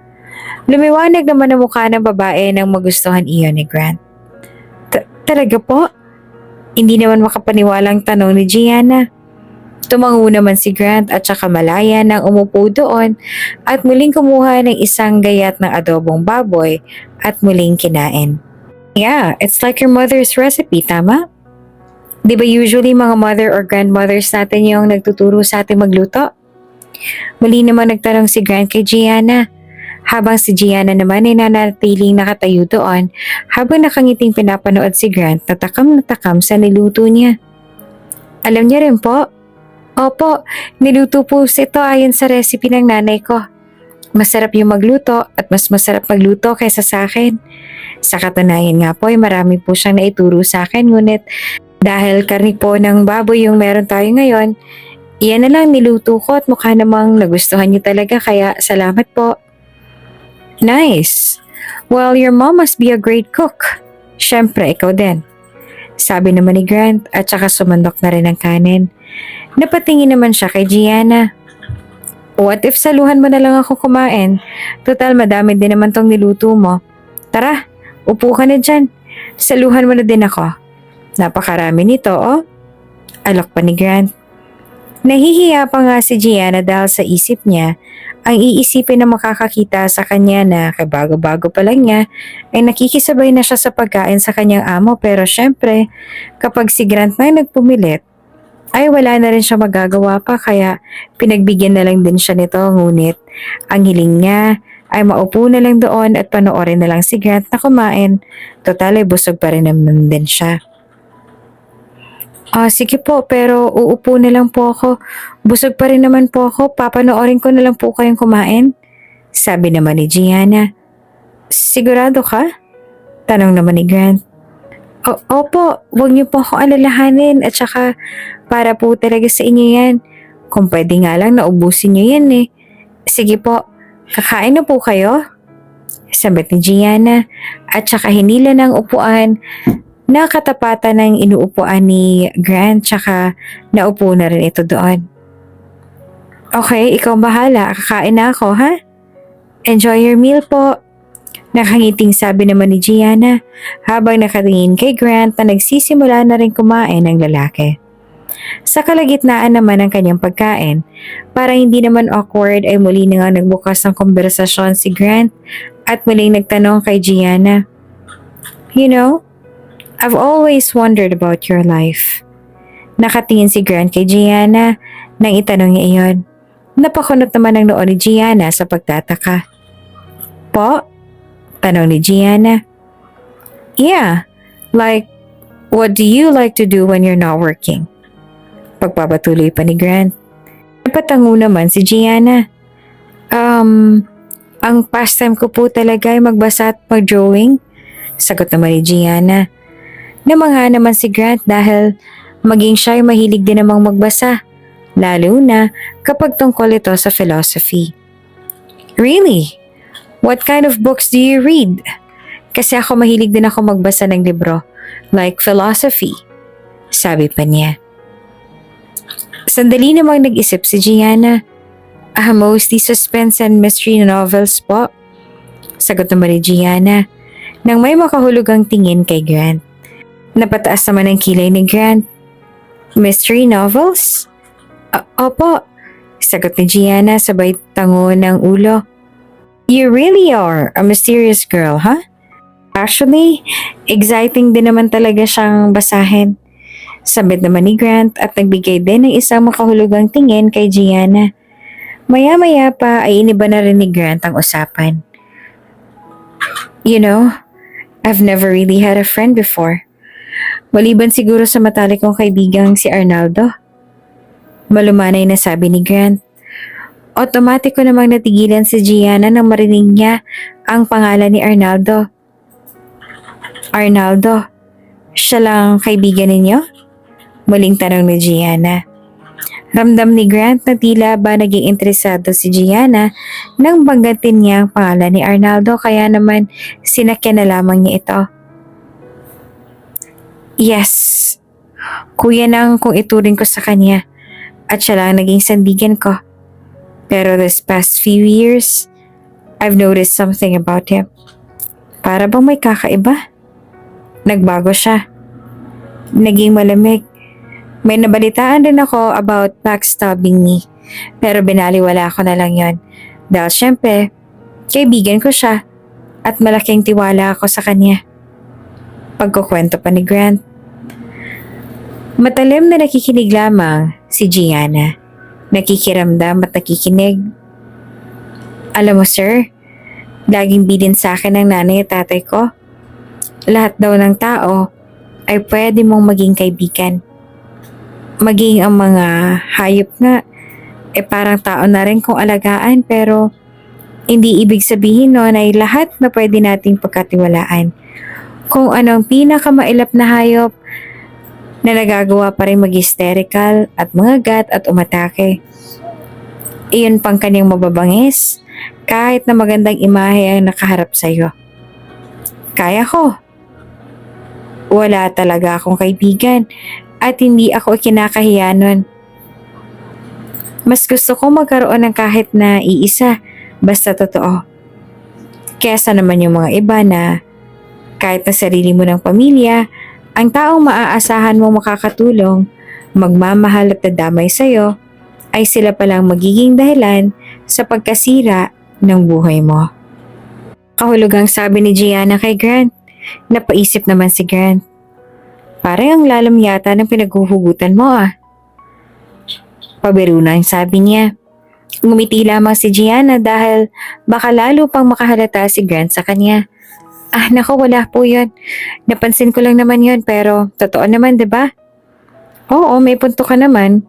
Lumiwanag naman ang mukha ng babae nang magustuhan iyon ni Grant. Talaga po? Hindi naman makapaniwalang tanong ni Gianna. Tumango naman si Grant at saka malaya nang umupo doon at muling kumuha ng isang gayat ng adobong baboy at muling kinain. Yeah, it's like your mother's recipe, tama? Di ba usually mga mother or grandmothers natin yung nagtuturo sa ating magluto? Muli naman nagtanong si Grant kay Gianna. Habang si Gianna naman ay nanatiling nakatayo doon habang nakangiting pinapanood si Grant na takam sa niluto niya. Alam niya rin po? Opo, niluto po ito ayon sa recipe ng nanay ko. Masarap yung magluto at mas masarap magluto kaysa sa akin. Sa katunayan nga po ay marami po siyang naituro sa akin ngunit dahil karni po ng baboy yung meron tayo ngayon, iyan na lang niluto ko at mukha namang nagustuhan niyo talaga kaya salamat po. Nice. Well, your mom must be a great cook. Siyempre, ikaw din. Sabi naman ni Grant at saka sumandok na rin ang kanin. Napatingin naman siya kay Gianna. What if saluhan mo na lang ako kumain? Total, madami din naman tong niluto mo. Tara, upo ka na dyan. Saluhan mo na din ako. Napakarami nito, oh. Alok pa ni Grant. Nahihiya pa nga si Gianna dahil sa isip niya ang iisipin na makakakita sa kanya na kabago-bago pa lang niya ay nakikisabay na siya sa pagkain sa kanyang amo pero syempre kapag si Grant na nagpumilit ay wala na rin siya magagawa pa kaya pinagbigyan na lang din siya nito ngunit ang hiling niya ay maupo na lang doon at panoorin na lang si Grant na kumain. Total ay busog pa rin naman din siya. Sige po, pero uupo na lang po ako. Busog pa rin naman po ako. Papanoorin ko na lang po kayong kumain. Sabi naman ni Gianna. Sigurado ka? Tanong naman ni Grant. Opo, huwag niyo po ako alalahanin at saka para po talaga sa inyo yan. Kung pwede nga lang naubusin niyo yan eh. Sige po, kakain na po kayo? Sabat ni Gianna at saka hinila ng upuan na katapatan ng inuupuan ni Grant tsaka naupo na rin ito doon. Okay, ikaw bahala. Kakain na ako, ha? Enjoy your meal po. Nakangiting sabi naman ni Gianna habang nakatingin kay Grant na nagsisimula na rin kumain ng lalaki. Sa kalagitnaan naman ng kanyang pagkain, para hindi naman awkward ay muli na nga nagbukas ng konversasyon si Grant at muling nagtanong kay Gianna. You know, I've always wondered about your life. Nakatingin si Grant kay Gianna nang itanong niya iyon. Napakunot naman ang noo ni Gianna sa pagtataka. Po? Tanong ni Gianna. Yeah, like, what do you like to do when you're not working? Pagpapatuloy pa ni Grant. Napatango naman si Gianna. Ang pastime ko po talaga ay magbasa at mag-drawing. Sagot naman ni Gianna. Namangha naman si Grant dahil maging siya ay mahilig din namang magbasa, lalo na kapag tungkol ito sa philosophy. Really? What kind of books do you read? Kasi ako mahilig din ako magbasa ng libro, like philosophy, sabi pa niya. Sandali namang nag-isip si Gianna. Mostly suspense and mystery novels po. Sagot naman ni Gianna nang may makahulugang tingin kay Grant. Napataas naman ang kilay ni Grant. Mystery novels? Opo, sagot ni Gianna sabay tango ng ulo. You really are a mysterious girl, huh? Actually, exciting din naman talaga siyang basahin. Sabit naman ni Grant at nagbigay din ng isang makahulugang tingin kay Gianna. Maya-maya pa ay iniba na rin ni Grant ang usapan. You know, I've never really had a friend before. Maliban siguro sa matalik kong kaibigang si Arnaldo. Malumanay na sabi ni Grant. Otomatiko namang natigilan si Gianna nang marinig niya ang pangalan ni Arnaldo. Arnaldo, siya lang kaibigan ninyo? Muling tanong ni Gianna. Ramdam ni Grant na tila ba naging interesado si Gianna nang banggatin niya ang pangalan ni Arnaldo, kaya naman sinakyan na lamang niya ito. Yes, kuya nang kung ituring ko sa kanya at siya lang naging sandigan ko. Pero this past few years, I've noticed something about him. Para bang may kakaiba? Nagbago siya. Naging malamig. May nabalitaan din ako about backstabbing me. Pero binaliwala ko na lang yon. Dahil syempre, kaibigan ko siya at malaking tiwala ako sa kanya. Pagkukwento pa ni Grant. Matalim na nakikinig lamang si Gianna. Nakikiramdam at nakikinig. Alam mo sir, laging bilin sa akin ng nanay at tatay ko. Lahat daw ng tao ay pwede mong maging kaibigan. Maging ang mga hayop nga, parang tao na rin kung alagaan, pero hindi ibig sabihin nun ay lahat na pwede nating pagkatiwalaan. Kung anong pinakamailap na hayop na nagagawa pa rin mag-hysterical at mangagat at umatake. Iyon pang kanyang mababangis, kahit na magandang imahe ang nakaharap sa'yo. Kaya ko. Wala talaga akong kaibigan at hindi ako kinakahiya nun. Mas gusto ko magkaroon ng kahit na iisa, basta totoo. Kesa naman yung mga iba na kahit na sarili mo ng pamilya, ang taong maaasahan mo makakatulong, magmamahal at dadamay sa'yo, ay sila palang magiging dahilan sa pagkasira ng buhay mo. Kahulugang sabi ni Gianna kay Grant. Napaisip naman si Grant. Parang ang lalim yata ng pinaghuhugutan mo ah. Pabiro na ang sabi niya. Ngumiti lamang si Gianna dahil baka lalo pang makahalata si Grant sa kanya. Ah, naku, wala po yun. Napansin ko lang naman yun, pero totoo naman, diba? Oo, may punto ka naman.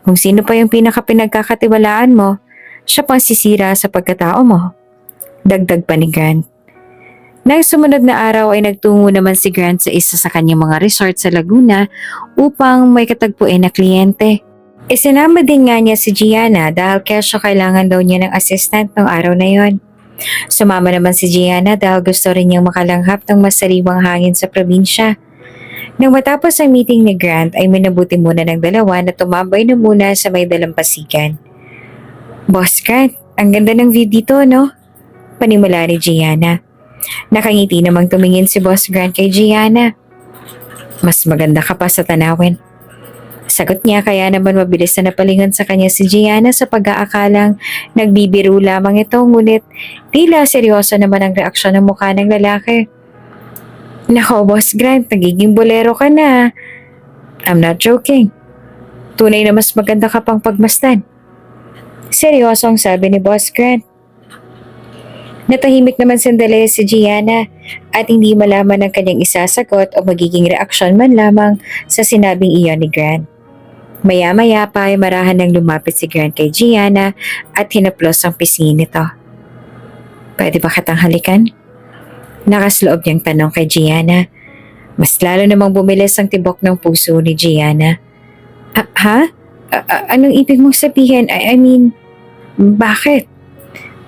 Kung sino pa yung pinaka-pinagkakatiwalaan mo, siya pang sisira sa pagkatao mo. Dagdag pa ni Grant. Nang sumunod na araw ay nagtungo naman si Grant sa isa sa kanyang mga resort sa Laguna upang may katagpuin na kliyente. Isinama din nga niya si Gianna dahil kesyo kailangan daw niya ng assistant ng araw na yon. Sumama naman si Gianna dahil gusto rin niyang makalanghap ng mas sariwang hangin sa probinsya. Nang matapos ang meeting ni Grant ay minabuti muna ng dalawa na tumambay na muna sa may dalampasigan. Boss Grant, ang ganda ng view dito, no? Panimula ni Gianna. Nakangiti namang tumingin si Boss Grant kay Gianna. Mas maganda ka pa sa tanawin. Sagot niya, kaya naman mabilis na napalingon sa kanya si Gianna sa pag-aakalang nagbibiro lamang ito, ngunit tila seryoso naman ang reaksyon ng mukha ng lalaki. Nako Boss Grant, nagiging bolero ka na. I'm not joking. Tunay na mas maganda ka pang pagmasdan. Seryoso ang sabi ni Boss Grant. Natahimik naman sandali si Gianna at hindi malaman ang kanyang isasagot o magiging reaksyon man lamang sa sinabing iyon ni Grant. Maya-maya pa ay marahan nang lumapit si Grant kay Gianna at hinaplos ang pisngi nito. Pwede ba kitang halikan? Nakasloob niyang tanong kay Gianna. Mas lalo namang bumilis ang tibok ng puso ni Gianna. Ha? Anong ibig mong sabihin? I mean, bakit?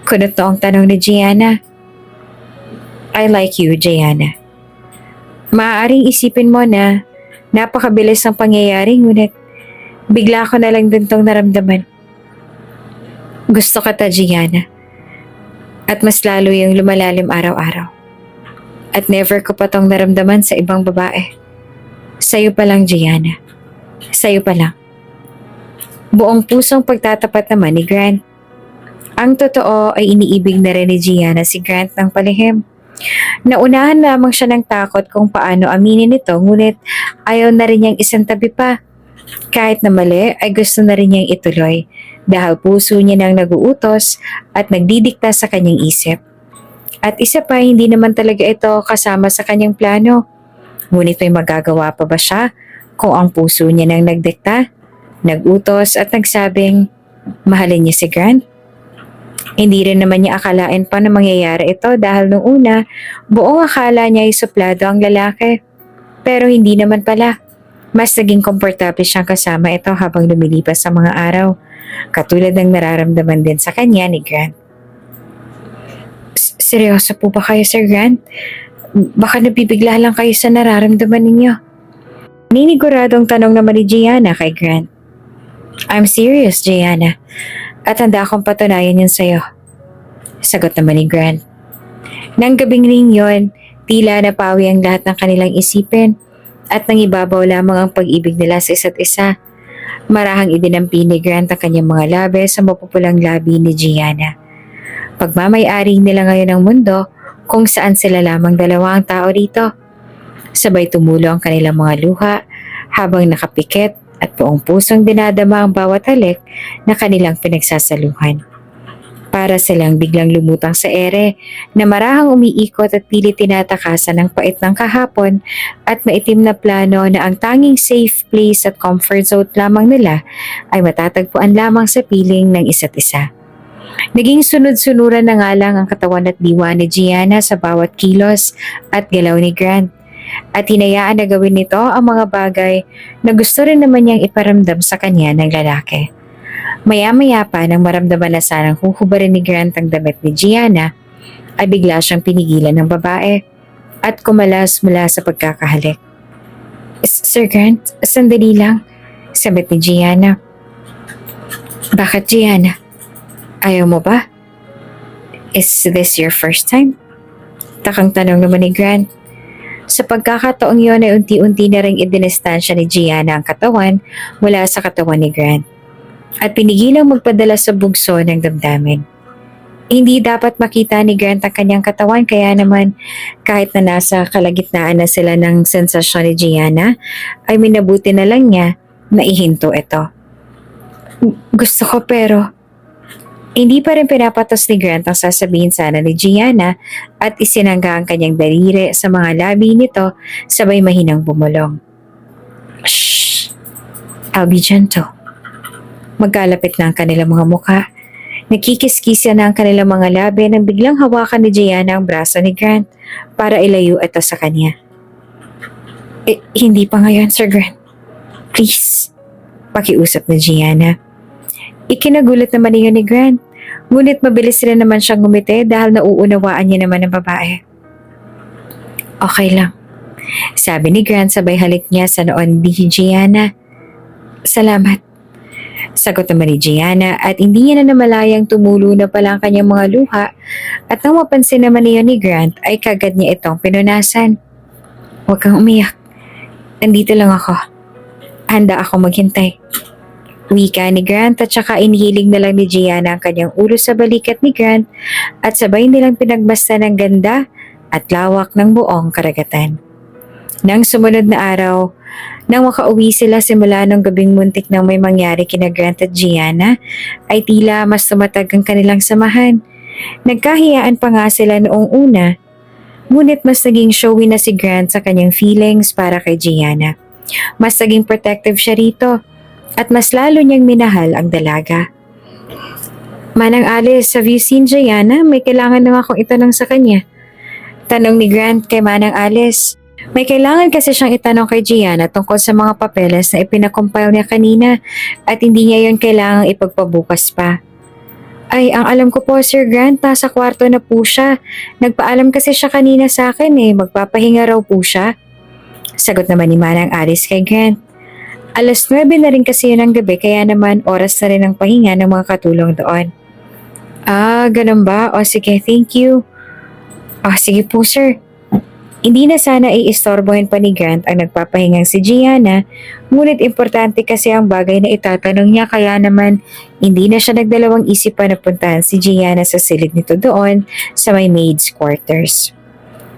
Kunot ang tanong ni Gianna. I like you, Gianna. Maaaring isipin mo na napakabilis ang pangyayari, ngunit bigla ko na lang din tong naramdaman. Gusto ka ta, Gianna. At mas lalo yung lumalalim araw-araw. At never ko pa tong naramdaman sa ibang babae. Sa'yo pa lang, Gianna. Sa'yo pa lang. Buong pusong pagtatapat naman ni Grant. Ang totoo ay iniibig na rin ni Gianna si Grant ng palihim. Naunahan lamang siya ng takot kung paano aminin ito, ngunit ayaw na rin niyang isang tabi pa. Kahit na mali ay gusto na rin niyang ituloy dahil puso niya nang naguutos at nagdidikta sa kanyang isip. At isa pa, hindi naman talaga ito kasama sa kanyang plano. Ngunit may magagawa pa ba siya kung ang puso niya nang nagdikta, nagutos at nagsabing mahalin niya si Grant? Hindi rin naman niya akalain pa na mangyayari ito dahil nung una, buong akala niya ay suplado ang lalaki. Pero hindi naman pala. Mas naging komportable siyang kasama ito habang lumilipas sa mga araw. Katulad ng nararamdaman din sa kanya ni Grant. Seryoso po ba kayo, Sir Grant? Baka nabibigla lang kayo sa nararamdaman ninyo. Niniguradong tanong naman ni Gianna kay Grant. I'm serious, Gianna. At handa akong patunayan yun sa'yo. Sagot naman ni Grant. Nang gabing ring yon, tila napawi ang lahat ng kanilang isipin at nangibabaw lamang ang pag-ibig nila sa isa't isa. Marahang idinampi ni Grant ang kanyang mga labi sa mapupulang labi ni Gianna. Pagmamay-ari nila ngayon ang mundo kung saan sila lamang dalawa ang tao rito. Sabay tumulo ang kanilang mga luha habang nakapikit at buong pusong dinadama ang bawat halik na kanilang pinagsasaluhan. Para silang biglang lumutang sa ere na marahang umiikot at pilit tinatakasan ng pait ng kahapon at maitim na plano na ang tanging safe place at comfort zone lamang nila ay matatagpuan lamang sa piling ng isa't isa. Naging sunod-sunuran na nga lang ang katawan at diwa ni Gianna sa bawat kilos at galaw ni Grant. At hinayaan na gawin nito ang mga bagay na gusto rin naman niyang iparamdam sa kanya ng lalaki. Maya-maya pa nang maramdaman na sanang huhubarin ni Grant ang damit ni Gianna, ay bigla siyang pinigilan ng babae at kumalas mula sa pagkakahalik. Sir Grant, sandali lang, sabit ni Gianna. Bakit, Gianna? Ayaw mo ba? Is this your first time? Takang tanong naman ni Grant. Sa pagkakataong yun ay unti-unti na ring idinistansya ni Gianna ang katawan mula sa katawan ni Grant at pinigilang magpadala sa bugso ng damdamin. Hindi dapat makita ni Grant ang kanyang katawan kaya naman kahit na nasa kalagitnaan na sila ng sensasyon ni Gianna ay minabuti na lang niya na ihinto ito. Gusto ko pero hindi pa rin pinapatos ni Grant ang sasabihin sana ni Gianna at isinangga ang kanyang daliri sa mga labi nito sabay mahinang bumulong. Shh! I'll be gentle. Magkalapit na ang kanilang mga mukha. Nakikis-kisya na ang kanilang mga labi nang biglang hawakan ni Gianna ang braso ni Grant para ilayo ito sa kanya. Hindi pa ngayon, Sir Grant. Please. Pakiusap ni Gianna. Ikinagulat naman niya ni Grant. Ngunit mabilis rin naman siyang ngumiti dahil nauunawaan niya naman ang babae. Okay lang. Sabi ni Grant sabay halik niya sa noon ni Gianna. Salamat. Sagot naman ni Gianna at hindi niya na namalayang tumulo na pala ang kanyang mga luha at nang mapansin naman niya ni Grant ay kagad niya itong pinunasan. Huwag kang umiyak. Nandito lang ako. Handa ako maghintay. Wika ni Grant at saka inihilig na lang ni Gianna ang kanyang ulo sa balikat ni Grant at sabay nilang pinagmasdan ng ganda at lawak ng buong karagatan. Nang sumunod na araw, nang makauwi sila simula ng gabing muntik nang may mangyari kina Grant at Gianna, ay tila mas tumatag ang kanilang samahan. Nagkahiyaan pa nga sila noong una, ngunit mas naging showy na si Grant sa kanyang feelings para kay Gianna. Mas naging protective siya rito at mas lalo niyang minahal ang dalaga. Manang Alice, have you seen Gianna? May kailangan lang akong itanong sa kanya. Tanong ni Grant kay Manang Alice. May kailangan kasi siyang itanong kay Gianna tungkol sa mga papeles na ipinakompile niya kanina at hindi niya yon kailangang ipagpabukas pa. Ay, ang alam ko po, Sir Grant, nasa kwarto na po siya. Nagpaalam kasi siya kanina sa akin magpapahinga raw po siya. Sagot naman ni Manang Alice kay Grant. 9:00 na rin kasi yun ang gabi kaya naman oras na rin ang pahinga ng mga katulong doon. Ah, ganun ba? O sige, thank you. Sige po, sir. Hindi na sana iistorbohin pa ni Grant ang nagpapahingang si Gianna, ngunit importante kasi ang bagay na itatanong niya kaya naman hindi na siya nagdalawang isip pa na puntahan si Gianna sa silid nito doon sa may maid's quarters.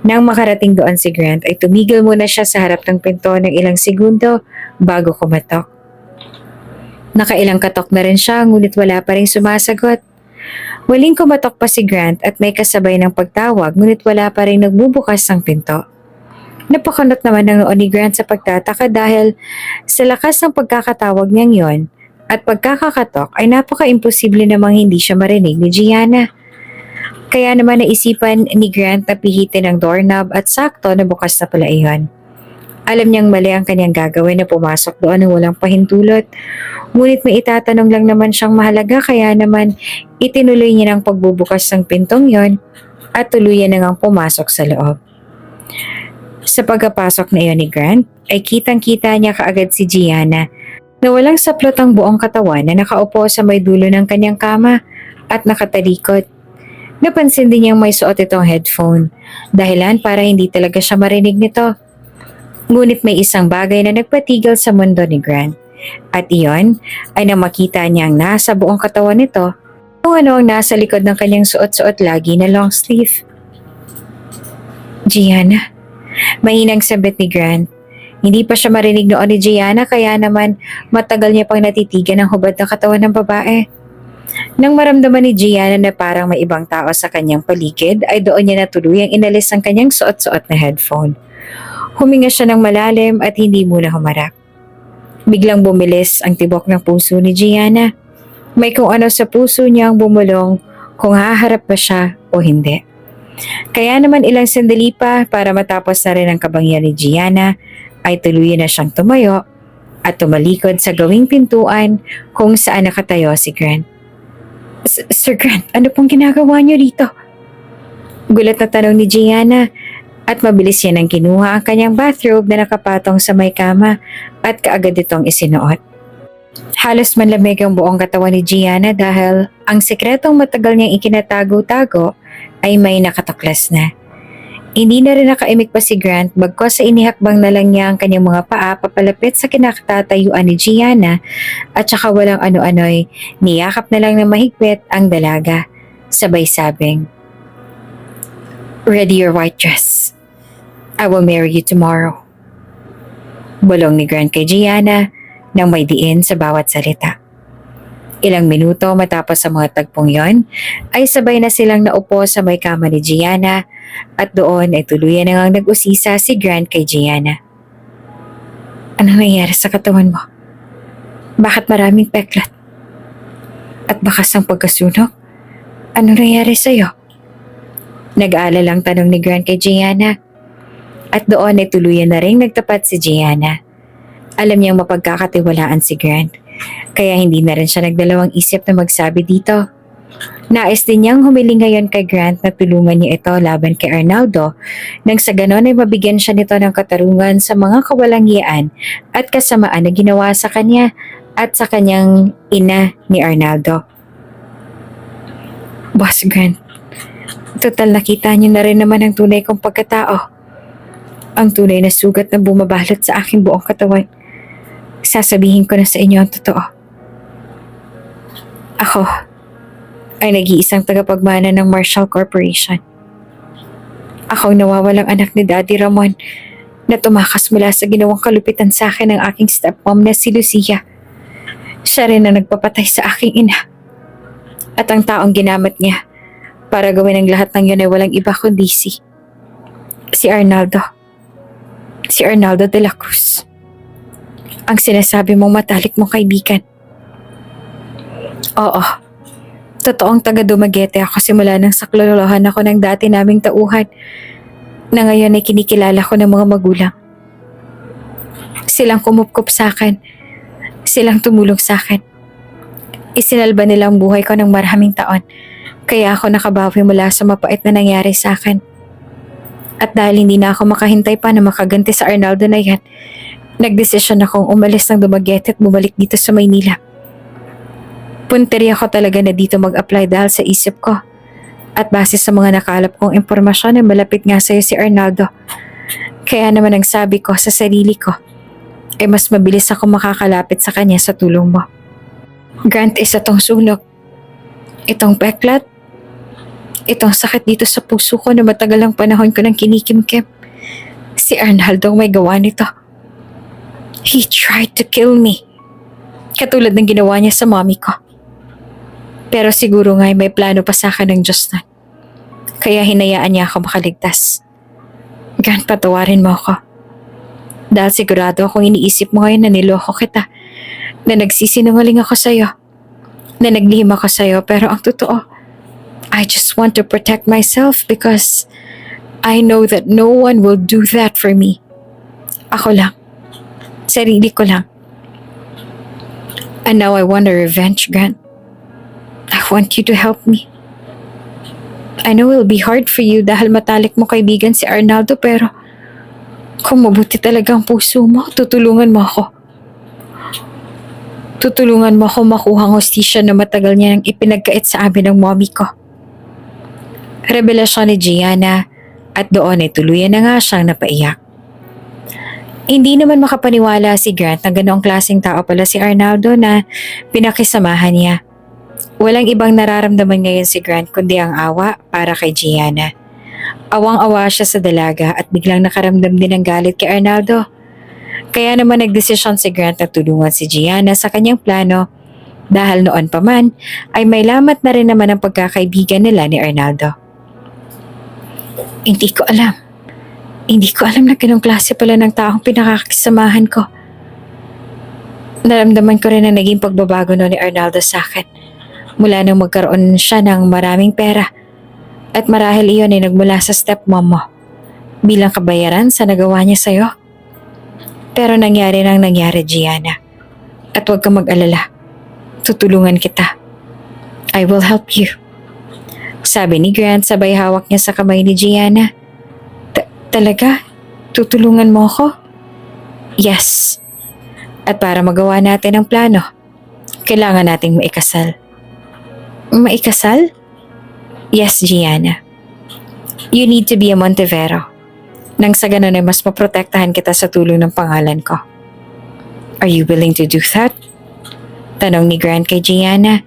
Nang makarating doon si Grant ay tumigil muna siya sa harap ng pinto ng ilang segundo bago kumatok. Nakailang katok na rin siya ngunit wala pa rin sumasagot. Waling kumatok pa si Grant at may kasabay ng pagtawag ngunit wala pa rin nagbubukas ng pinto. Napakunot naman ng noon ni Grant sa pagtataka dahil sa lakas ng pagkakatawag niyang yon At pagkakakatok ay napaka-imposible namang hindi siya marinig ni Gianna. Kaya naman naisipan ni Grant na pihitin ang doorknob at sakto na bukas na pala iyon. Alam niyang mali ang kanyang gagawin na pumasok doon ng walang pahintulot. Ngunit may itatanong lang naman siyang mahalaga kaya naman itinuloy niya ng pagbubukas ng pintong yon at tuluyan na ngang pumasok sa loob. Sa pagkapasok na iyon ni Grant ay kitang-kita niya kaagad si Gianna na walang saplot ang buong katawan na nakaupo sa may dulo ng kanyang kama at nakatalikod. Napansin din niyang may suot itong headphone, dahilan para hindi talaga siya marinig nito. Ngunit may isang bagay na nagpatigil sa mundo ni Grant. At iyon ay nang makita niyang nasa buong katawan nito kung ano ang nasa likod ng kanyang suot-suot lagi na long sleeve. Gianna, mahinang sabit ni Grant. Hindi pa siya marinig noon ni Gianna kaya naman matagal niya pang natitigan ang hubad ng katawan ng babae. Nang maramdaman ni Gianna na parang may ibang tao sa kanyang paligid ay doon niya natuluyang inalis ang kanyang suot-suot na headphone. Huminga siya ng malalim at hindi muna humarap. Biglang bumilis ang tibok ng puso ni Gianna. May kung ano sa puso niya ang bumulong kung haharap ba siya o hindi. Kaya naman ilang sandali pa para matapos na rin ang kabangyan ni Gianna ay tuluyan na siyang tumayo at tumalikod sa gawing pintuan kung saan nakatayo si Grant. Sir Grant, ano pong ginagawa niyo dito? Gulat na tanong ni Gianna at mabilis yan ang kinuha ang kanyang bathrobe na nakapatong sa may kama at kaagad itong isinuot. Halos manlamig ang buong katawan ni Gianna dahil ang sekretong matagal niyang ikinatago-tago ay may nakatuklas na. Hindi na rin nakaimik pa si Grant bagkos sa inihakbang na lang niya ang kanyang mga paa papalapit sa kinakatatayuan ni Gianna at saka walang ano-ano'y niyakap na lang ng mahigpit ang dalaga. Sabay sabing, "Ready your white dress. I will marry you tomorrow." Bulong ni Grant kay Gianna nang may diin sa bawat salita. Ilang minuto matapos sa mga tagpong yon, ay sabay na silang naupo sa may kama ni Gianna at doon ay tuluyan na ngang nag-usisa si Grant kay Gianna. Anong nangyari sa katawan mo? Bakit maraming peklat? At bakas ang pagkasunog? Anong nangyari sa'yo? Nag-aalalang tanong ni Grant kay Gianna. At doon ay tuluyan na rin nagtapat si Gianna. Alam niyang mapagkakatiwalaan si Grant. Kaya hindi na rin siya nagdalawang isip na magsabi dito. Nais din niyang humiling ngayon kay Grant na tulungan niya ito laban kay Arnaldo nang sa ganon ay mabigyan siya nito ng katarungan sa mga kawalangian at kasamaan na ginawa sa kanya at sa kanyang ina ni Arnaldo. Boss Grant, total nakita niyo na rin naman ang tunay kong pagkatao. Ang tunay na sugat na bumabalot sa aking buong katawan. Sasabihin ko na sa inyo ang totoo. Ako ay nag-iisang tagapagmana ng Marshall Corporation. Ako ang nawawalang anak ni Daddy Ramon na tumakas mula sa ginawang kalupitan sa akin ng aking stepmom na si Lucia. Siya rin ang nagpapatay sa aking ina. At ang taong ginamit niya para gawin ang lahat ng yun ay walang iba kundi si Arnaldo. Si Arnaldo de la Cruz. Ang sinasabi mong matalik mong kaibigan. Oo. Totoong taga Dumaguete ako simula nang saklolohan ako ng dati naming tauhan na ngayon ay kinikilala ko ng mga magulang. Silang kumupkup sa akin. Silang tumulong sa akin. Isinalba nila ang buhay ko ng maraming taon kaya ako nakabawi mula sa mapait na nangyari sa akin. At dahil hindi na ako makahintay pa na makaganti sa Arnaldo na yan, nagdesisyon akong umalis ng Dumaguete at bumalik dito sa Maynila. Punteri ako talaga na dito mag-apply dahil sa isip ko. At base sa mga nakalap kong impormasyon na malapit nga sa'yo si Arnaldo. Kaya naman ang sabi ko sa sarili ko, ay mas mabilis ako makakalapit sa kanya sa tulong mo. Grant, isa tong sunog. Itong peklat. Itong sakit dito sa puso ko na matagal ang panahon ko nang kinikimkim. Si Arnaldo ang may gawa nito. He tried to kill me. Katulad ng ginawa niya sa mommy ko. Pero siguro nga may plano pa sa akin ng Diyos na. Kaya hinayaan niya ako makaligtas. Grant, patawarin mo ako. Dahil sigurado akong iniisip mo ngayon na niloko kita. na nagsisinungaling ako sa'yo, na naglihim ako sa'yo, pero ang totoo, I just want to protect myself because I know that no one will do that for me. Ako lang. Sarili ko lang. And now I want a revenge, Grant. I want you to help me. I know it'll be hard for you dahil matalik mo kaibigan si Arnaldo, pero kung mabuti talaga ang puso mo, tutulungan mo ako. Tutulungan mo ako makuha ang hostisya na matagal niya nang ipinagkait sa amin ng mommy ko. Revelasyon ni Gianna at doon ay tuluyan na nga siyang napaiyak. Hindi naman makapaniwala si Grant na ganoong klaseng tao pala si Arnaldo na pinakisamahan niya. Walang ibang nararamdaman ngayon si Grant kundi ang awa para kay Gianna. Awang-awa siya sa dalaga at biglang nakaramdam din ng galit kay Arnaldo. Kaya naman nagdesisyon si Grant na tulungan si Gianna sa kanyang plano dahil noon pa man ay may lamat na rin naman ang pagkakaibigan nila ni Arnaldo. Hindi ko alam. Hindi ko alam na ganong klase pala ng taong pinakakisamahan ko. Naramdaman ko rin na naging pagbabago no ni Arnaldo sa akin. Mula nang magkaroon siya ng maraming pera. At marahil iyon ay nagmula sa stepmom mo. Bilang kabayaran sa nagawa niya sa'yo. Pero nangyari nang nangyari, Gianna. At huwag kang mag-alala. Tutulungan kita. I will help you. Sabi ni Grant sabay hawak niya sa kamay ni Gianna. Talaga? Tutulungan mo ako? Yes. At para magawa natin ang plano, kailangan nating maikasal. Maikasal? Yes, Gianna. You need to be a Montevero. Nang sa ganun ay mas maprotektahan kita sa tulong ng pangalan ko. Are you willing to do that? Tanong ni Grant kay Gianna.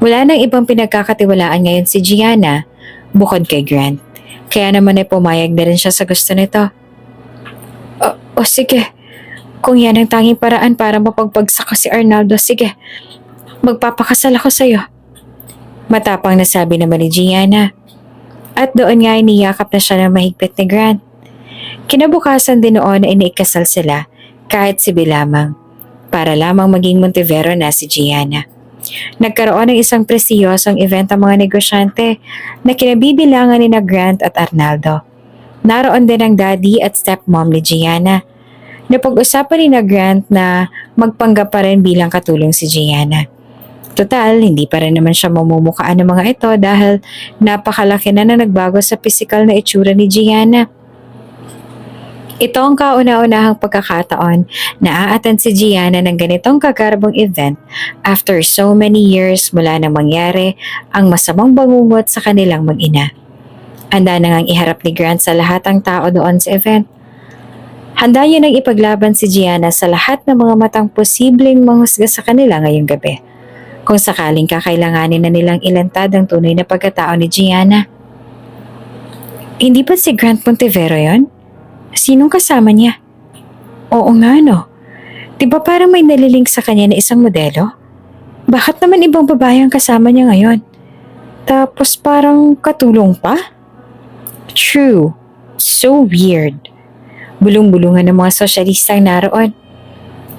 Wala nang ibang pinagkakatiwalaan ngayon si Gianna bukod kay Grant. Kaya naman ay pumayag na rin siya sa gusto nito. O sige, kung yan ang tanging paraan para mapagpagsak ko si Arnaldo, sige, magpapakasal ako sa'yo. Matapang na sabi naman ni Gianna. At doon nga iniyakap na siya ng mahigpit ni Grant. Kinabukasan din noon na iniikasal sila kahit si lamang, para lamang maging Montevero na si Gianna. Nagkaroon ng isang prestiyosong event ang mga negosyante na kinabibilangan ni Grant at Arnaldo. Naroon din ang daddy at stepmom ni Gianna. Napag-usapan ni Grant na magpanggap pa rin bilang katulong si Gianna. Total, hindi pa rin naman siya mamumukaan ng mga ito dahil napakalaki na nagbago sa pisikal na itsura ni Gianna. Ito ang kauna-unahang pagkakataon na a-attend si Gianna ng ganitong kagarabong event after so many years mula nang mangyari ang masamang bangungot sa kanilang mag-ina. Handa na ngang iharap ni Grant sa lahat ang tao doon sa event. Handa niya nang ipaglaban si Gianna sa lahat ng mga matang posibleng manghusga sa kanila ngayong gabi. Kung sakaling kakailanganin na nilang ilantad ang tunay na pagkatao ni Gianna. Hindi ba si Grant Montevero yon? Sinong kasama niya? Oo nga no. Diba parang may nalilink sa kanya na isang modelo? Bakit naman ibang babae ang kasama niya ngayon? Tapos parang katulong pa? True. So weird. Bulong-bulungan ng mga sosyalistang naroon.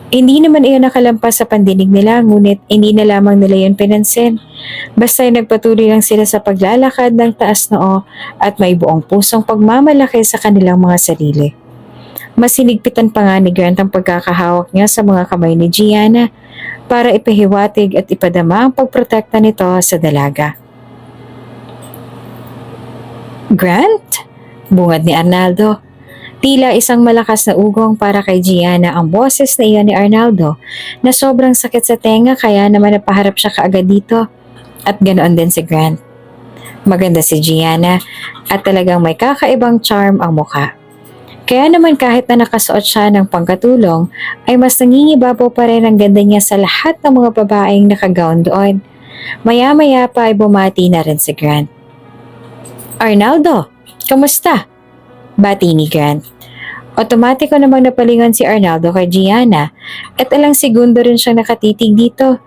Hindi naman iyon nakalampas sa pandinig nila, ngunit hindi na lamang nila yun pinansin. Basta nagpatuloy lang sila sa paglalakad ng taas noo at may buong pusong pagmamalaki sa kanilang mga sarili. Mas sinigpitan pa nga ni Grant ang pagkakahawak niya sa mga kamay ni Gianna para ipahiwatig at ipadama ang pagprotekta nito sa dalaga. Grant? Bungad ni Arnaldo. Tila isang malakas na ugong para kay Gianna ang boses na iyon ni Arnaldo na sobrang sakit sa tenga kaya naman napaharap siya kaagad dito. At ganoon din si Grant. Maganda si Gianna at talagang may kakaibang charm ang mukha. Kaya naman kahit na nakasuot siya ng pangkatulong ay mas nangingibabaw pa rin ang ganda niya sa lahat ng mga babaeng nakagaon doon. Maya-maya pa ay bumati na rin si Grant. Arnaldo, kamusta? Bati ni Grant. Otomatiko namang napalingon si Arnaldo kay Gianna at alang segundo rin siyang nakatitig dito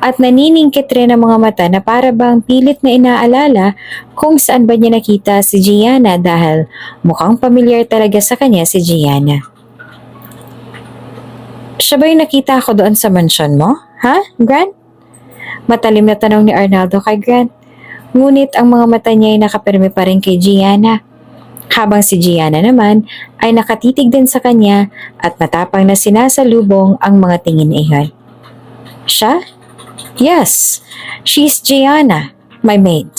at naniningkit rin ang mga mata na para bang pilit na inaalala kung saan ba niya nakita si Gianna dahil mukhang pamilyar talaga sa kanya si Gianna. Siya ba yung nakita ko doon sa mansyon mo? Ha, Grant? Matalim na tanong ni Arnaldo kay Grant. Ngunit ang mga mata niya ay nakapirmi pa rin kay Gianna. Habang si Gianna naman ay nakatitig din sa kanya at matapang na sinasalubong ang mga tingin iyon. Siya? Yes, she's Gianna, my maid.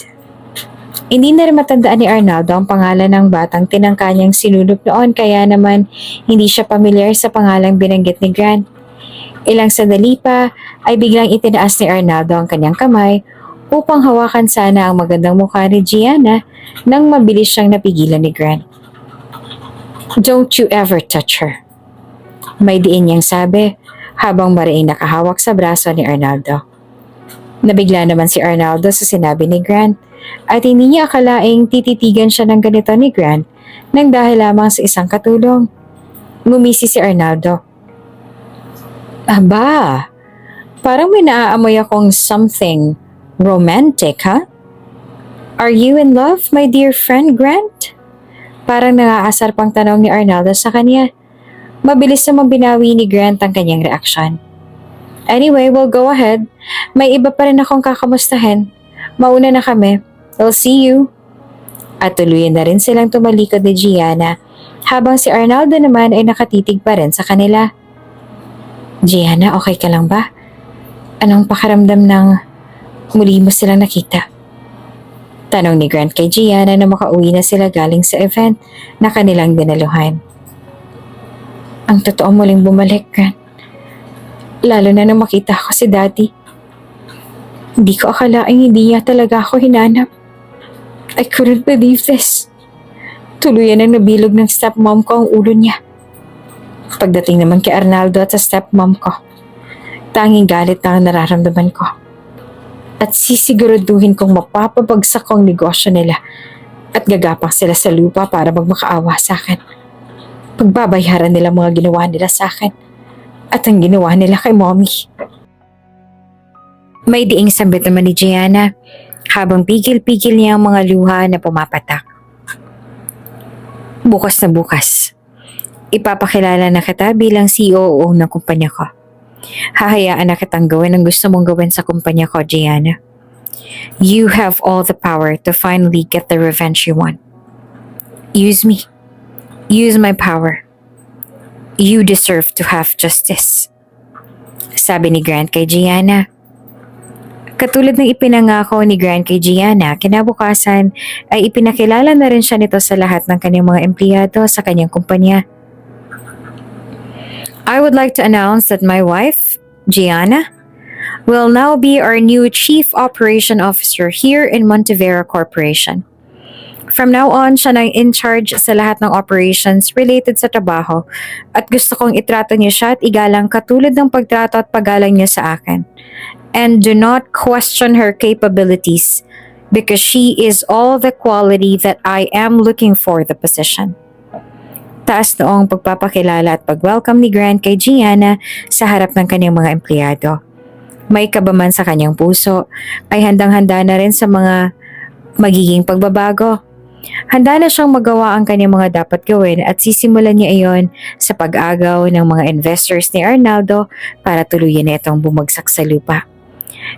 Hindi na rin matandaan ni Arnaldo ang pangalan ng batang tinangka niyang sinulog noon kaya naman hindi siya pamilyar sa pangalang binanggit ni Grant. Ilang sandali pa ay biglang itinaas ni Arnaldo ang kanyang kamay upang hawakan sana ang magandang mukha ni Gianna nang mabilis siyang napigilan ni Grant. Don't you ever touch her. May diin niyang sabi habang mariing nakahawak sa braso ni Arnaldo. Nabigla naman si Arnaldo sa sinabi ni Grant at hindi niya akalaing tititigan siya ng ganito ni Grant nang dahil lamang sa isang katulong. Ngumisi si Arnaldo. Aba, parang may naaamoy akong something romantic, ha? Are you in love, my dear friend Grant? Parang nangaasar pang tanong ni Arnaldo sa kanya. Mabilis na mabinawi ni Grant ang kanyang reaksyon. Anyway, we'll go ahead. May iba pa rin akong kakamustahin. Mauna na kami. I'll see you. At tuluyan na rin silang tumalikod ni Gianna habang si Arnaldo naman ay nakatitig pa rin sa kanila. Gianna, okay ka lang ba? Anong pakiramdam ng muli mo silang nakita? Tanong ni Grant kay Gianna na makauwi na sila galing sa event na kanilang dinaluhan. Ang totoo muling bumalik, Grant. Lalo na nang makita ko si Daddy. Hindi ko akalaing hindi niya talaga ako hinanap. I couldn't believe this. Tuluyan ang nabilog ng stepmom ko ang ulo niya. Pagdating naman kay Arnaldo at sa stepmom ko, tanging galit na ang nararamdaman ko. At sisiguraduhin kong mapapabagsak ko ang negosyo nila at gagapang sila sa lupa para magmakaawa sa akin. Pagbabayaran nila mga ginawa nila sa akin at ang ginawa nila kay mommy. May diing sambit naman ni Gianna habang pigil-pigil niya ang mga luha na pumapatak. Bukas na bukas, ipapakilala na kita bilang COO ng kumpanya ko. Hahayaan na kitang gawin ang gusto mong gawin sa kumpanya ko, Gianna. You have all the power to finally get the revenge you want. Use me. Use my power. You deserve to have justice. Sabi ni Grant kay Gianna. Katulad ng ipinangako ni Grant kay Gianna, kinabukasan ay ipinakilala na rin siya nito sa lahat ng kanyang mga empleyado sa kanyang kumpanya. I would like to announce that my wife, Gianna, will now be our new Chief Operation Officer here in Montevero Corporation. From now on, siya na in charge sa lahat ng operations related sa trabaho at gusto kong itrato niyo siya at igalang katulad ng pagtrato at paggalang niya sa akin. And do not question her capabilities because she is all the quality that I am looking for the position. Taas noong pagpapakilala at pag-welcome ni Grant kay Gianna sa harap ng kanyang mga empleyado. May kabaman sa kanyang puso, ay handang-handa na rin sa mga magiging pagbabago. Handa na siyang magawa ang kanyang mga dapat gawin at sisimulan niya iyon sa pag-agaw ng mga investors ni Arnaldo para tuluyan na itong bumagsak sa lupa.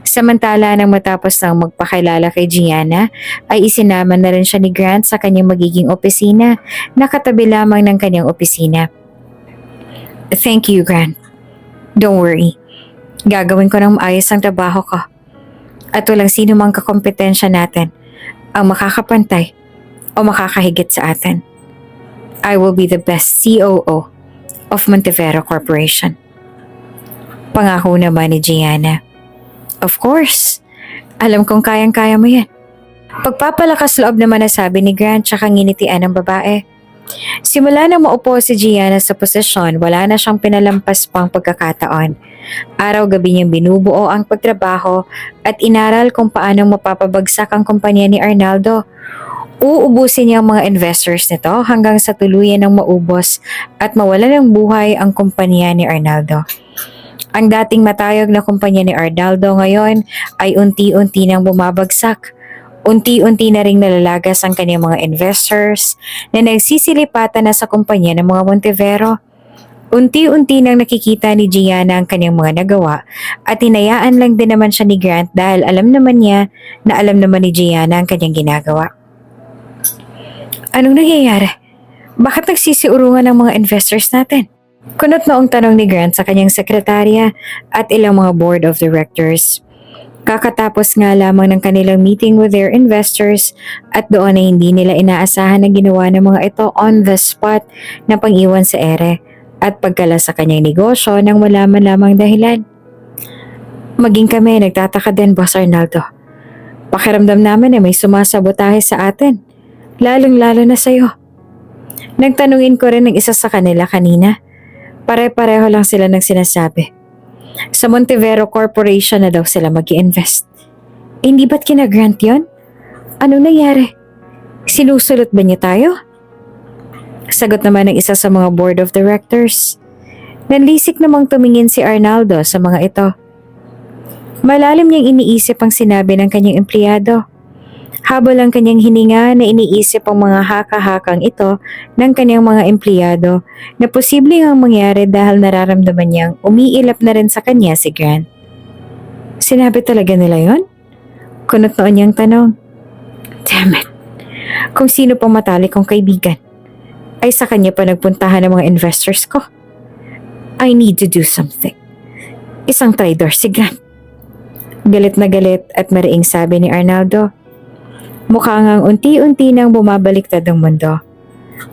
Samantala nang matapos ng magpakilala kay Gianna, ay isinama na rin siya ni Grant sa kanyang magiging opisina na katabi lamang ng kanyang opisina. Thank you, Grant. Don't worry. Gagawin ko ng maayos ang trabaho ko. At walang sino mang kakompetensya natin ang makakapantay o makakahigit sa atin. I will be the best COO of Montevero Corporation. Pangako naman ni Gianna. Of course. Alam kong kayang-kaya mo yan. Pagpapalakas loob naman na sabi ni Grant tsaka nginitian ng babae. Simula na maupo si Gianna sa posisyon, wala na siyang pinalampas pang pagkakataon. Araw-gabi niyang binubuo ang pagtrabaho at inaral kung paano mapapabagsak ang kumpanya ni Arnaldo. Uubusin niya ang mga investors nito hanggang sa tuluyan ng maubos at mawala ng buhay ang kumpanya ni Arnaldo. Ang dating matayog na kumpanya ni Arnaldo ngayon ay unti-unti nang bumabagsak. Unti-unti na ring nalalagas ang kanyang mga investors na nagsisilipatan na sa kumpanya ng mga Montevero. Unti-unti nang nakikita ni Gianna ang kanyang mga nagawa at hinayaan lang din naman siya ni Grant dahil alam naman niya na alam naman ni Gianna ang kanyang ginagawa. Anong nangyayari? Bakit nagsisiurungan ang mga investors natin? Kunot noong tanong ni Grant sa kanyang sekretarya at ilang mga board of directors. Kakatapos nga lamang ng kanilang meeting with their investors at doon ay hindi nila inaasahan na ginawa ng mga ito on the spot na pang-iwan sa ere at pagkala sa kanyang negosyo nang wala man lamang dahilan. Maging kami nagtataka din, Boss Arnaldo. Pakiramdam namin na may sumasabotahe sa atin, lalong-lalo na sa'yo. Nagtanungin ko rin ng isa sa kanila kanina. Pare-pareho lang sila ng sinasabi. Sa Montevero Corporation na daw sila mag-i-invest. Hindi ba't kina-grant yun? Anong nangyari? Sinusulot ba niya tayo? Sagot naman ng isa sa mga board of directors. Nanlisik namang tumingin si Arnaldo sa mga ito. Malalim niyang iniisip ang sinabi ng kanyang empleyado. Habol ang kanyang hininga na iniisip ang mga haka-hakang ito ng kanyang mga empleyado na posibleng ang mangyari dahil nararamdaman niyang umiilap na rin sa kanya si Grant. Sinabi talaga nila yon? Kunot noon niyang tanong. Damn it! Kung sino pang matalik kong kaibigan, ay sa kanya pa nagpuntahan ng mga investors ko. I need to do something. Isang traidor si Grant. Galit na galit at mariing sabi ni Arnaldo. Mukha ngang unti-unti nang bumabaliktad ang mundo.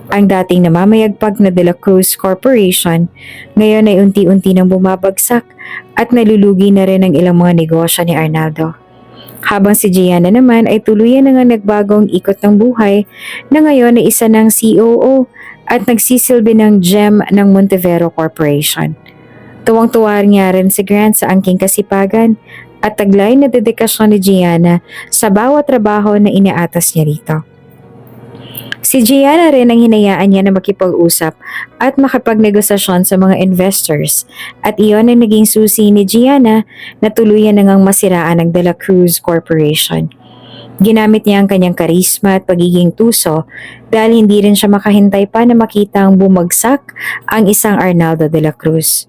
Ang dating namamayagpag na De La Cruz Corporation, ngayon ay unti-unti nang bumabagsak at nalulugi na rin ang ilang mga negosyo ni Arnaldo. Habang si Gianna naman ay tuluyan na nga nagbagong ikot ng buhay na ngayon ay isa ng COO at nagsisilbi ng gem ng Montevero Corporation. Tuwang-tuwa niya rin si Grant sa angking kasipagan at taglay na dedikasyon ni Gianna sa bawat trabaho na inaatas niya rito. Si Gianna rin ang hinayaan niya na makipag-usap at makipagnegosasyon sa mga investors at iyon ang naging susi ni Gianna na tuluyan na ngang masiraan ng De La Cruz Corporation. Ginamit niya ang kanyang karisma at pagiging tuso dahil hindi rin siya makahintay pa na makita ang bumagsak ang isang Arnaldo de la Cruz.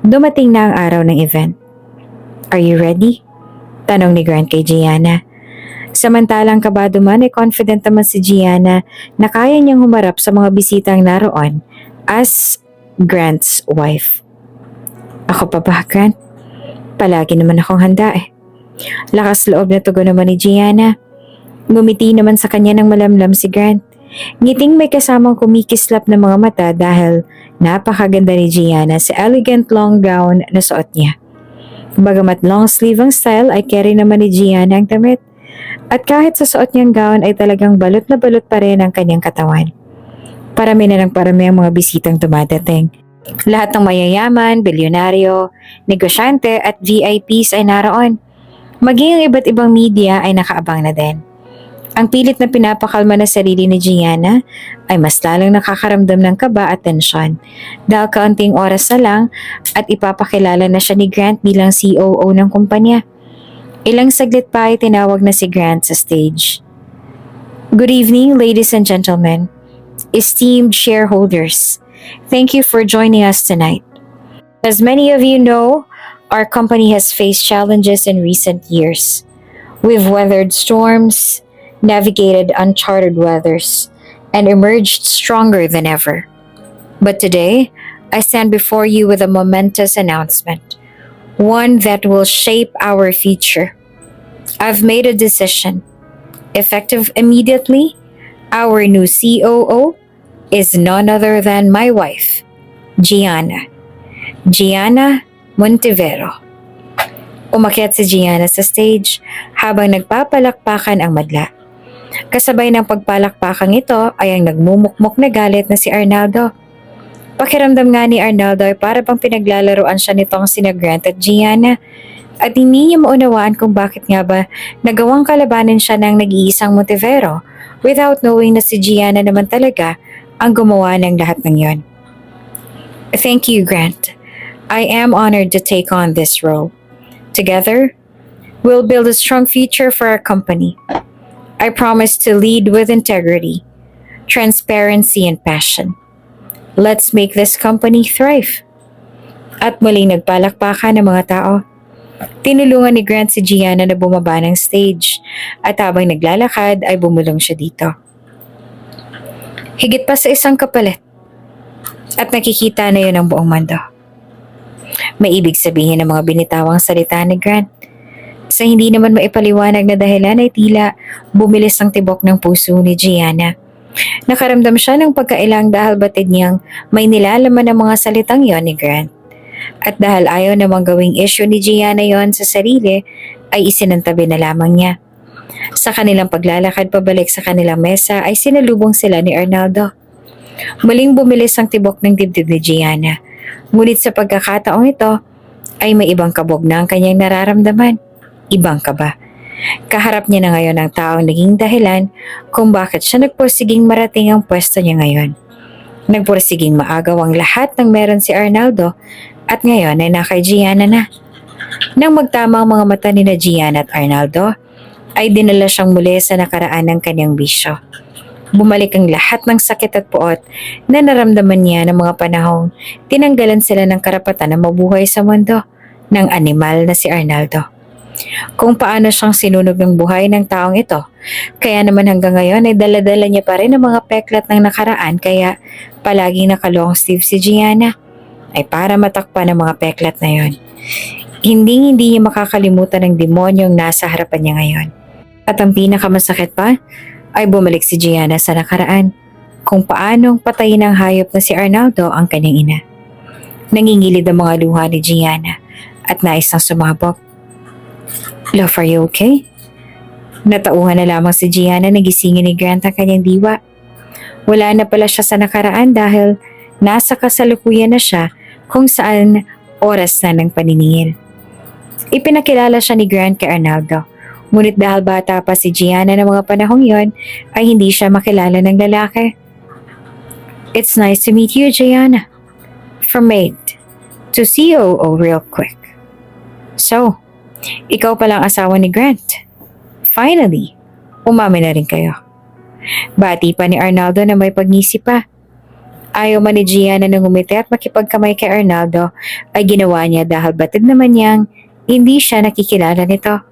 Dumating na ang araw ng event. Are you ready? Tanong ni Grant kay Gianna. Samantalang kabado man ay confident naman si Gianna na kaya niyang humarap sa mga bisitang naroon as Grant's wife. Ako pa ba, Grant? Palagi naman akong handa eh. Lakas loob na tugon naman ni Gianna. Ngumiti naman sa kanya ng malamlam si Grant. Ngiting may kasamang kumikislap na mga mata dahil napakaganda ni Gianna sa elegant long gown na suot niya. Bagamat long sleeve ang style ay carry naman ni Gianna ang damit. At kahit sa suot niyang gown ay talagang balot na balot pa rin ang kanyang katawan. Parami na ng parami ang mga bisitang dumadating. Lahat ng mayayaman, bilyonaryo, negosyante at VIPs ay naroon. Maging ang iba't ibang media ay nakaabang na din. Ang pilit na pinapakalma na sarili ni Gianna ay mas lalong nakakaramdam ng kaba at tensyon dahil kaunting oras na lang at ipapakilala na siya ni Grant bilang COO ng kumpanya. Ilang saglit pa ay tinawag na si Grant sa stage. Good evening, ladies and gentlemen. Esteemed shareholders, thank you for joining us tonight. As many of you know, our company has faced challenges in recent years. We've weathered storms, navigated uncharted weathers, and emerged stronger than ever. But today, I stand before you with a momentous announcement, one that will shape our future. I've made a decision. Effective immediately, our new COO is none other than my wife, Gianna. Gianna Montevero. Umakyat si Gianna sa stage habang nagpapalakpakan ang madla. Kasabay ng pagpalakpakang ito ay ang nagmumukmok na galit na si Arnaldo. Pakiramdam nga ni Arnaldo ay para bang pinaglalaroan siya nitong sina Grant at Gianna at hindi niya maunawaan kung bakit nga ba nagawang kalabanin siya ng nag-iisang Montevero without knowing na si Gianna naman talaga ang gumawa ng lahat ng yon. Thank you, Grant. I am honored to take on this role. Together, we'll build a strong future for our company. I promise to lead with integrity, transparency, and passion. Let's make this company thrive. At muling nagpalakpakan ng mga tao. Tinulungan ni Grant si Gianna na bumaba ng stage at habang naglalakad ay bumulong siya dito. Higit pa sa isang kapalit at nakikita na yun ang buong mundo. May ibig sabihin ng mga binitawang salita ni Grant. Sa hindi naman maipaliwanag na dahilan ay tila bumilis ang tibok ng puso ni Gianna. Nakaramdam siya ng pagkailang dahil batid niyang may nilalaman ng mga salitang yon ni Grant. At dahil ayaw namang gawing issue ni Gianna yon sa sarili, ay isinantabi na lamang niya. Sa kanilang paglalakad pabalik sa kanilang mesa ay sinalubong sila ni Arnaldo. Muling bumilis ang tibok ng dibdib ni Gianna. Ngunit sa pagkakataong ito ay may ibang kabog na ang kanyang nararamdaman. Ibang kaba. Kaharap niya na ngayon ang taong naging dahilan kung bakit siya nagpursiging marating ang pwesto niya ngayon. Nagpursiging maagaw ang lahat ng meron si Arnaldo at ngayon ay nakay Gianna na. Nang magtama ang mga mata ni na Gianna at Arnaldo, ay dinala siyang muli sa nakaraan ng kanyang bisyo. Bumalik ang lahat ng sakit at puot na naramdaman niya ng mga panahong tinanggalan sila ng karapatan na mabuhay sa mundo ng animal na si Arnaldo. Kung paano siyang sinunog ng buhay ng taong ito, kaya naman hanggang ngayon ay daladala niya pa rin ang mga peklat ng nakaraan kaya palaging naka-long sleeve si Gianna ay para matakpan ang mga peklat na yon. Hindi niya makakalimutan ng demonyong nasa harapan niya ngayon. At ang pinakamasakit pa ay bumalik si Gianna sa nakaraan kung paanong patayin ng hayop na si Arnaldo ang kanyang ina. Nangingilid ang mga luha ni Gianna at nais nang sumabog. Love, are you okay? Natauhan na lamang si Gianna na gisingin ni Grant ang kanyang diwa. Wala na pala siya sa nakaraan dahil nasa kasalukuyan na siya kung saan oras na ng paniningil. Ipinakilala siya ni Grant kay Arnaldo. Ngunit dahil bata pa si Gianna ng mga panahong yon, ay hindi siya makilala ng lalaki. It's nice to meet you, Gianna. From maid to COO real quick. So, ikaw palang asawa ni Grant. Finally, umamin na rin kayo. Bati pa ni Arnaldo na may pagngisi pa. Ayaw man ni Gianna nang umiti at makipagkamay kay Arnaldo ay ginawa niya dahil batid naman niyang hindi siya nakikilala nito.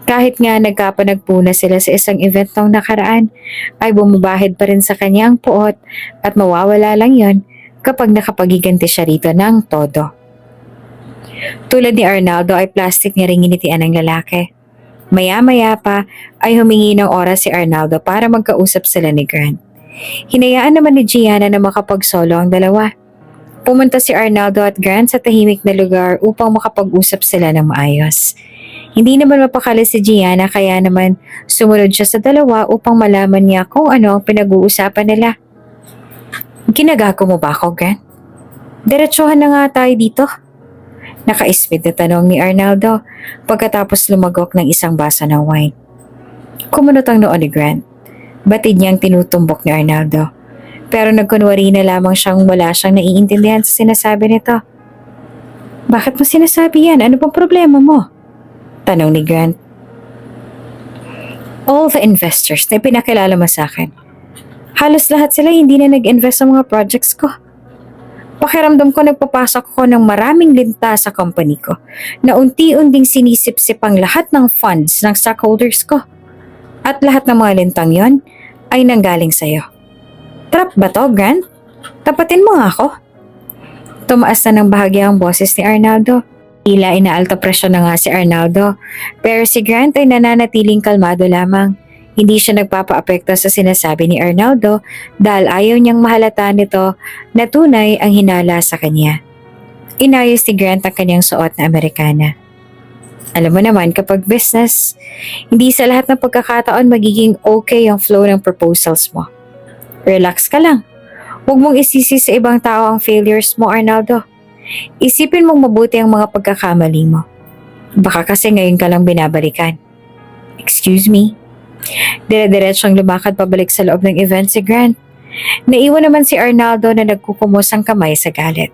Kahit nga nagkapanagpo na sila sa isang event nung nakaraan, ay bumabahid pa rin sa kanya ang puot at mawawala lang yon kapag nakapagiganti siya rito ng todo. Tulad ni Arnaldo ay plastic niya ring initian ng lalaki. Maya-maya pa ay humingi ng oras si Arnaldo para magkausap sila ni Grant. Hinayaan naman ni Gianna na makapag-solo ang dalawa. Pumunta si Arnaldo at Grant sa tahimik na lugar upang makapag-usap sila ng maayos. Hindi naman mapakali si Gianna kaya naman sumunod siya sa dalawa upang malaman niya kung ano ang pinag-uusapan nila. Ginagago mo ba ako, Grant? Diretsuhan na nga tayo dito. Naka-ismid na tanong ni Arnaldo pagkatapos lumagok ng isang basa ng wine. Kumunot ang noo ni Grant. Batid niyang tinutumbok ni Arnaldo. Pero nagkunwari na lamang siyang wala siyang naiintindihan sa sinasabi nito. Bakit mo sinasabi yan? Ano bang problema mo? Tanong ni Grant. All the investors na pinakilala mo sa akin. Halos lahat sila hindi na nag-invest sa mga projects ko. Pakiramdam ko nagpapasok ko ng maraming linta sa company ko na unti-unting sinisip-sip ang lahat ng funds ng stockholders ko. At lahat ng mga lintang yon ay nanggaling sa'yo. Trap ba to, Grant? Tapatin mo nga ako. Tumaas na ng bahagya ang boses ni Arnaldo. Tila inaalta presyon na nga si Arnaldo, pero si Grant ay nananatiling kalmado lamang. Hindi siya nagpapaapekto sa sinasabi ni Arnaldo dahil ayaw niyang mahalata nito na tunay ang hinala sa kanya. Inayos ni Grant ang kanyang suot na Amerikana. Alam mo naman kapag business, hindi sa lahat ng pagkakataon magiging okay ang flow ng proposals mo. Relax ka lang. Huwag mong isisi sa ibang tao ang failures mo, Arnaldo. Isipin mong mabuti ang mga pagkakamali mo. Baka kasi ngayon ka lang binabalikan. Excuse me? Dire-diretsong lumakad pabalik sa loob ng event si Grant. Naiwan naman si Arnaldo na nagkukumos ang kamay sa galit.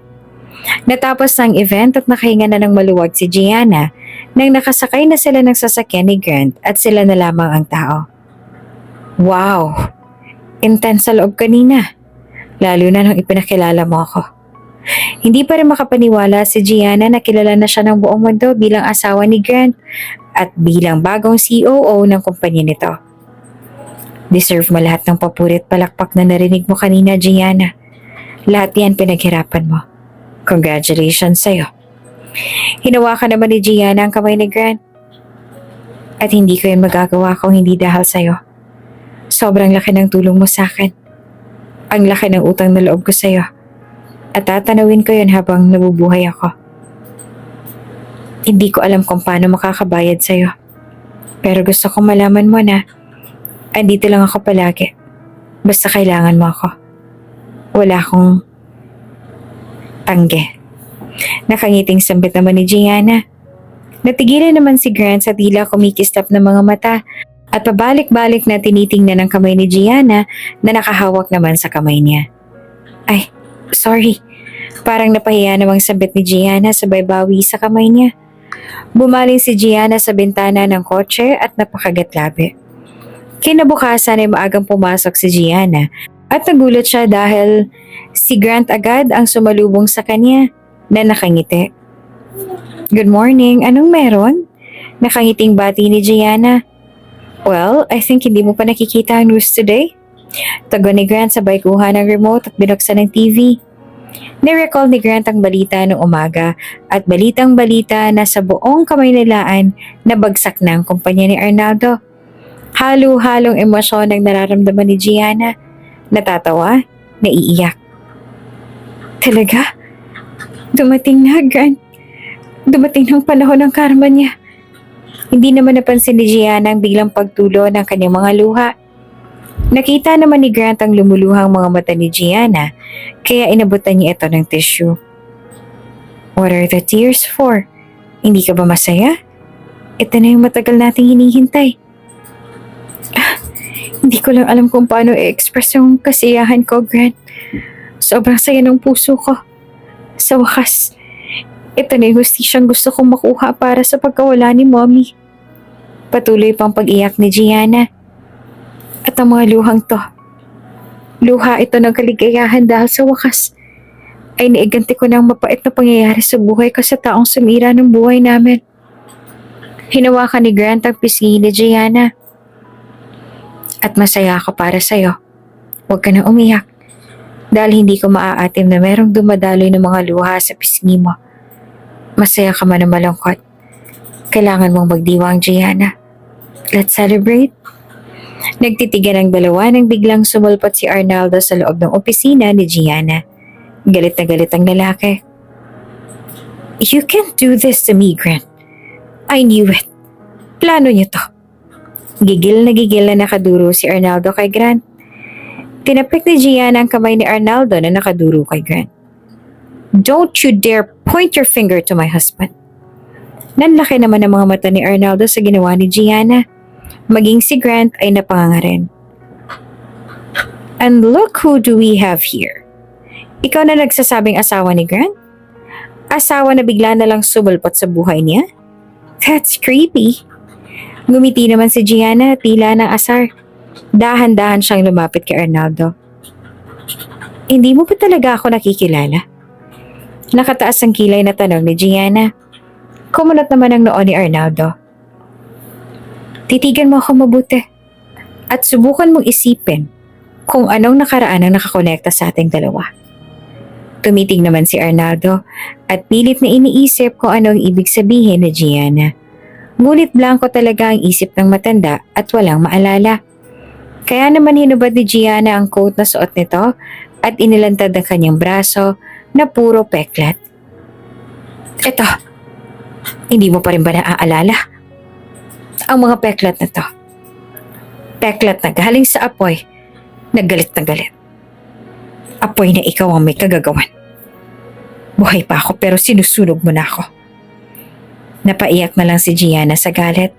Natapos ng event at nakahinga na ng maluwag si Gianna nang nakasakay na sila ng sasakyan ni Grant at sila na lamang ang tao. Wow! Intense sa loob kanina. lalo na nung ipinakilala mo ako. Hindi pa rin makapaniwala si Gianna na kilala na siya ng buong mundo bilang asawa ni Grant at bilang bagong COO ng kumpanya nito. Deserve mo lahat ng papurit palakpak na narinig mo kanina, Gianna. Lahat yan pinaghirapan mo. Congratulations sa'yo. Hinawakan naman ni Gianna ang kamay ni Grant. At hindi ko yun magagawa kung hindi dahil sa'yo. Sobrang laki ng tulong mo sa akin. Ang laki ng utang na loob ko sa'yo. At tatanawin ko yun habang nabubuhay ako. Hindi ko alam kung paano makakabayad sa'yo. Pero gusto kong malaman mo na andito lang ako palagi. Basta kailangan mo ako. Wala akong tangge. Nakangiting sambit naman ni Gianna. Natigilan naman si Grant sa tila kumikislap ng mga mata at pabalik-balik na tinitingnan ang kamay ni Gianna na nakahawak naman sa kamay niya. Ay, sorry. Parang napahiya namang sambit ni Gianna sabay bawi sa kamay niya. Bumaling si Gianna sa bintana ng kotse at napakagat-labi. Kinabukasan ay maagang pumasok si Gianna at nagulat siya dahil si Grant agad ang sumalubong sa kanya na nakangiti. Good morning, anong meron? Nakangiting bati ni Gianna. Well, I think hindi mo pa nakikita ang news today. Tago ni Grant sabay kuha ng remote at binuksan ng TV. Nirecall ni Grant ang balita noong umaga at balitang-balita na sa buong Kamaynilaan na bagsak na ang kumpanya ni Arnaldo. Halo-halong emosyon ang nararamdaman ni Gianna. Natatawa, naiiyak. Talaga? Dumating na, Grant. Dumating ng panahon ng karma niya. Hindi naman napansin ni Gianna ang biglang pagtulo ng kanyang mga luha. Nakita naman ni Grant ang lumuluhang mga mata ni Gianna, kaya inabutan niya ito ng tissue. What are the tears for? Hindi ka ba masaya? Ito na yung matagal nating hinihintay. Hindi ko lang alam kung paano i-express yung kasiyahan ko, Grant. Sobrang saya ng puso ko. Sa wakas, ito na yung hustisyang gusto kong makuha para sa pagkawala ni Mommy. Patuloy pang pag-iyak ni Gianna. At ang mga luhang to, luha ito ng kaligayahan dahil sa wakas ay naiganti ko ng mapait na pangyayari sa buhay ko sa taong sumira ng buhay namin. Hinawakan ni Grant ang pisngi ni Gianna. At masaya ako para sa'yo. Huwag ka na umiyak dahil hindi ko maaatim na merong dumadaloy ng mga luha sa pisngi mo. Masaya ka man na malungkot. Kailangan mong magdiwang, Gianna. Let's celebrate. Nagtitigan ang dalawa nang biglang sumulpot si Arnaldo sa loob ng opisina ni Gianna. Galit na galit ang lalaki. You can't do this to me, Grant. I knew it. Plano niyo to. Gigil na nakaduro si Arnaldo kay Grant. Tinapik ni Gianna ang kamay ni Arnaldo na nakaduro kay Grant. Don't you dare point your finger to my husband. Nanlaki naman ang mga mata ni Arnaldo sa ginawa ni Gianna. Maging si Grant ay napanganga rin. And look who do we have here. Ikaw na nagsasabing asawa ni Grant? Asawa na bigla na lang sumulpot sa buhay niya? That's creepy. Ngumiti naman si Gianna tila ng asar. Dahan-dahan siyang lumapit kay Arnaldo. Hindi mo pa talaga ako nakikilala? Nakataas ang kilay na tanong ni Gianna. Kumunot naman ang noo ni Arnaldo. Titigan mo ako mabuti at subukan mong isipin kung anong nakaraan ang nakakonekta sa ating dalawa. Tumiting naman si Arnaldo at pilit na iniisip kung ano ang ibig sabihin ni Gianna. Ngunit blanko talaga ang isip ng matanda at walang maalala. Kaya naman hinubad ni Gianna ang coat na suot nito at inilantad ang kanyang braso na puro peklat. Eto, hindi mo pa rin ba naaalala? Ang mga peklat na to. Peklat na galing sa apoy na galit na galit. Apoy na ikaw ang may kagagawan. Buhay pa ako pero sinusunog mo na ako. Napaiyak na lang si Gianna sa galit.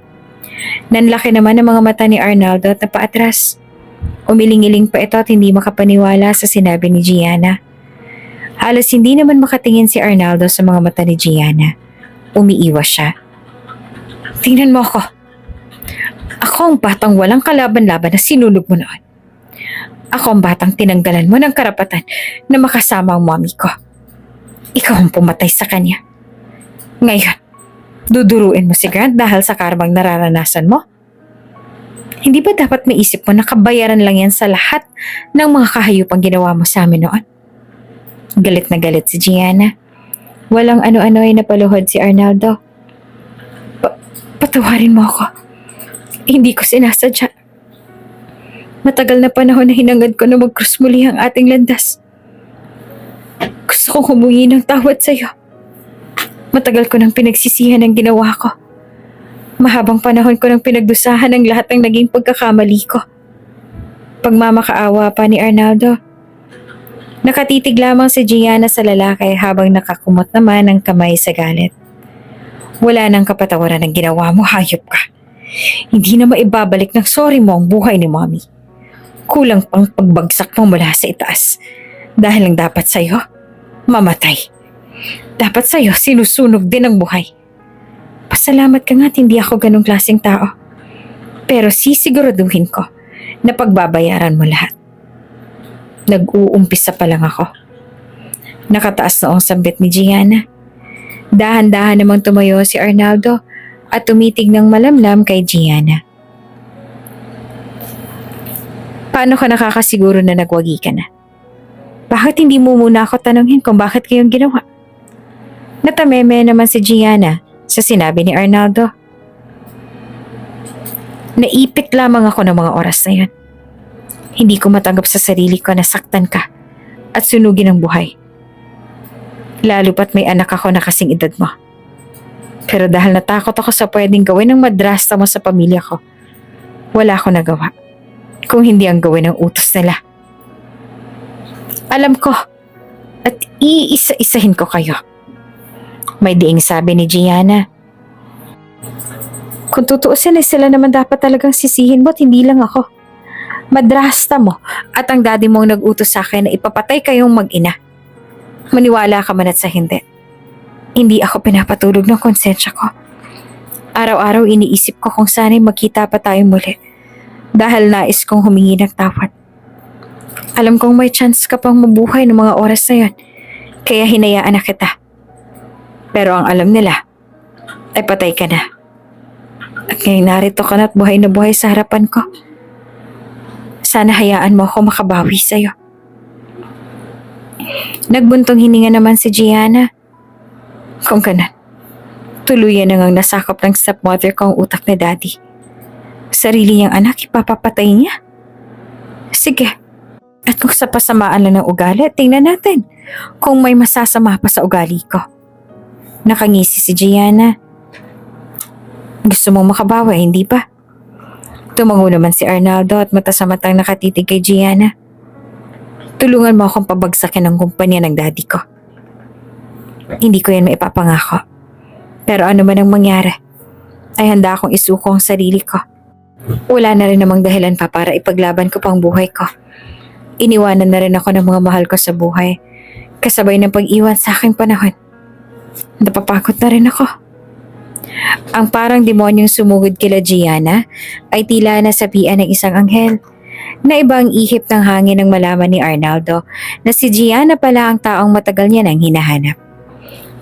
Nanlaki naman ang mga mata ni Arnaldo at napaatras. Umiling-iling pa ito at hindi makapaniwala sa sinabi ni Gianna. Halos hindi naman makatingin si Arnaldo sa mga mata ni Gianna. Umiiwas siya. Tingnan mo ako. Ako ang batang walang kalaban-laban na sinunog mo noon. Ako ang batang tinanggalan mo ng karapatan na makasama ang mommy ko. Ikaw ang pumatay sa kanya. Ngayon, duduruin mo si Grant dahil sa karmang nararanasan mo? Hindi ba dapat maisip mo na kabayaran lang yan sa lahat ng mga kahayupang ginawa mo sa amin noon? Galit na galit si Gianna. Walang ano-ano ay napaluhod si Arnaldo. Patawarin mo ako. Hindi ko sinasadya. Matagal na panahon na hinangad ko na mag-cross muli ang ating landas. Gusto kong humingi ng tawad sa'yo. Matagal ko nang pinagsisihan ang ginawa ko. Mahabang panahon ko nang pinagdusahan ang lahat ng naging pagkakamali ko. Pagmamakaawa pa ni Arnaldo. Nakatitig lamang si Gianna sa lalaki habang nakakumot naman ang kamay sa galit. Wala nang kapatawaran ang ginawa mo, hayop ka. Hindi na maibabalik ng sorry mo ang buhay ni mommy. Kulang pang pagbagsak mo mula sa itaas. Dahil ang dapat sa'yo, mamatay. Dapat sa'yo, sinusunog din ang buhay. Pasalamat ka nga't hindi ako ganong klaseng tao. Pero sisiguraduhin ko na pagbabayaran mo lahat. Nag-uumpisa pa lang ako. Nakataas noong sambit ni Gianna. Dahan-dahan namang tumayo si Arnaldo at tumitig ng malamlam kay Gianna. Paano ka nakakasiguro na nagwagi ka na? Bakit hindi mo muna ako tanungin kung bakit kayong ginawa? Natameme naman si Gianna sa sinabi ni Arnaldo. Naipit lamang ako ng mga oras na yun. Hindi ko matanggap sa sarili ko na saktan ka at sunugin ang buhay. Lalo pat may anak ako na kasing edad mo. Pero dahil natakot ako sa pwedeng gawin ng madrasta mo sa pamilya ko, wala ako nagawa. Kung hindi ang gawin ng utos nila. Alam ko at iisa-isahin ko kayo. May diing sabi ni Gianna. Kung tutuusin ay sila naman dapat talagang sisihin mo at hindi lang ako. Madrasta mo at ang daddy mong nag-utos sa akin na ipapatay kayong mag-ina. Maniwala ka man at sa hindi. Hindi ako pinapatulog ng konsensya ko. Araw-araw iniisip ko kung sana'y magkita pa tayo muli. Dahil nais kong humingi ng tawad. Alam kong may chance ka pang mabuhay ng mga oras na yun. Kaya hinayaan na kita. Pero ang alam nila ay patay ka na. At ngayon narito ka na at buhay na buhay sa harapan ko. Sana hayaan mo ako makabawi sa'yo. Nagbuntong hininga naman si Gianna. Kung ganon, tuluyan na ngang nasakop ng stepmother ko ang utak ni daddy. Sarili niyang anak, ipapapatay niya. Sige. At kung sa pasamaan lang ng ugali, tingnan natin kung may masasama pa sa ugali ko. Nakangisi si Gianna. Gusto mong makabawi, hindi ba? Tumango naman si Arnaldo at mata sa matang nakatitig kay Gianna. Tulungan mo akong pabagsakin ang kumpanya ng daddy ko. Hindi ko yan maipapangako. Pero ano man ang mangyari, ay handa akong isuko ang sarili ko. Wala na rin namang dahilan pa para ipaglaban ko pang buhay ko. Iniwanan na rin ako ng mga mahal ko sa buhay, kasabay ng pag-iwan sa aking panahon. Napapagod na rin ako. Ang parang demonyong sumugod kila Gianna ay tila nasapian ng isang anghel. Na ibang ihip ng hangin ng malaman ni Arnaldo na si Gianna pala ang taong matagal niya nang hinahanap.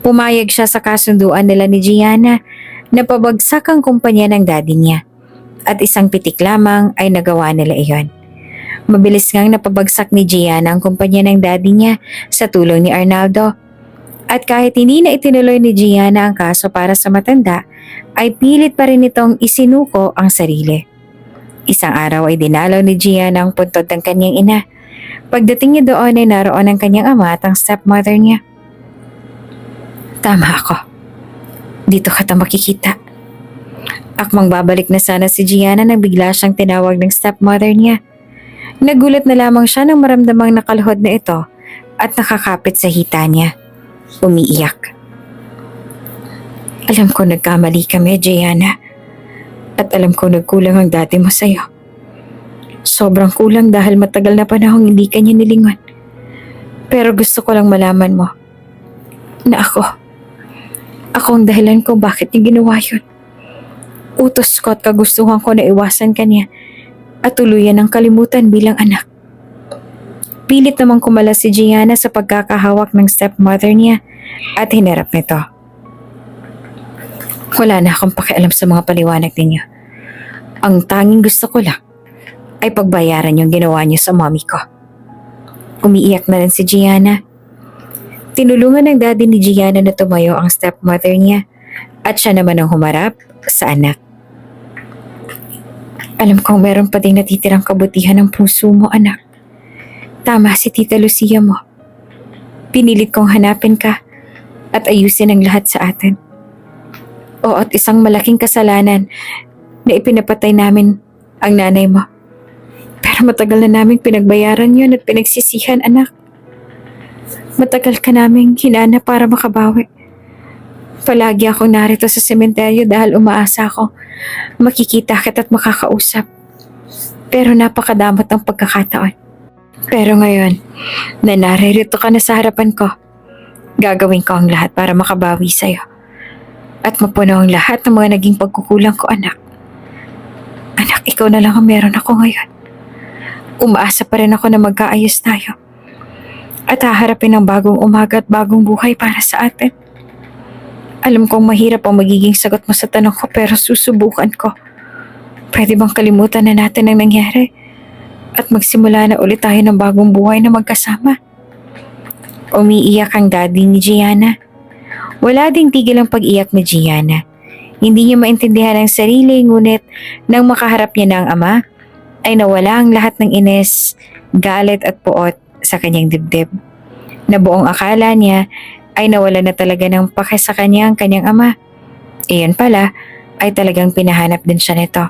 Pumayag siya sa kasunduan nila ni Gianna na pabagsak ang kumpanya ng daddy niya. At isang pitik lamang ay nagawa nila iyon. Mabilis ngang napabagsak ni Gianna ang kumpanya ng daddy niya sa tulong ni Arnaldo. At kahit hindi na itinuloy ni Gianna ang kaso para sa matanda, ay pilit pa rin itong isinuko ang sarili. Isang araw ay dinalaw ni Gianna ang puntod ng kanyang ina. Pagdating niya doon ay naroon ang kanyang ama at ang stepmother niya. Tama ako. Dito ka ta makikita. Akmang babalik na sana si Gianna nang bigla siyang tinawag ng stepmother niya. Nagulat na lamang siya nang maramdamang nakaluhod na ito at nakakapit sa hita niya. Umiiyak. Alam ko nagkamali kami, Gianna. At alam ko nagkulang ang dati mo sa'yo. Sobrang kulang dahil matagal na panahong hindi ka niya nilingon. Pero gusto ko lang malaman mo na ako ang dahilan kung bakit niya ginawa yun. Utos ko at kagustuhan ko na iwasan ka niya at tuluyan ng kalimutan bilang anak. Pilit namang kumalas si Gianna sa pagkakahawak ng stepmother niya at hinarap nito. Wala na akong pakialam sa mga paliwanag ninyo. Ang tanging gusto ko lang ay pagbayaran yung ginawa niyo sa mommy ko. Umiiyak na rin si Gianna. Tinulungan ng daddy ni Gianna na tumayo ang stepmother niya at siya naman ang humarap sa anak. Alam kong meron pa ding natitirang kabutihan ng puso mo, anak. Tama si Tita Lucia mo. Pinilit kong hanapin ka at ayusin ang lahat sa atin. O at isang malaking kasalanan na ipinapatay namin ang nanay mo. Pero matagal na naming pinagbayaran yun at pinagsisihan, anak. Matagal ka naming hinana para makabawi. Palagi akong narito sa sementeryo dahil umaasa ako makikita kita at makakausap. Pero napakadamot ang pagkakataon. Pero ngayon, na naririto ka na sa harapan ko, gagawin ko ang lahat para makabawi sa'yo. At mapuno ang lahat ng mga naging pagkukulang ko, anak. Anak, ikaw na lang ang meron ako ngayon. Umaasa pa rin ako na magkaayos tayo. At haharapin ang bagong umaga at bagong buhay para sa atin. Alam kong mahirap ang magiging sagot mo sa tanong ko pero susubukan ko. Pwede bang kalimutan na natin ang nangyari? At magsimula na ulit tayo ng bagong buhay na magkasama. Umiiyak ang daddy ni Gianna. Wala ding tigil ang pag-iyak ni Gianna. Hindi niya maintindihan ang sarili ngunit nang makaharap niya ng ama, ay nawala ang lahat ng inis, galit at puot sa kanyang dibdib. Na buong akala niya ay nawala na talaga ng pake sa kanya ang kanyang ama. Iyon pala ay talagang pinahanap din siya nito.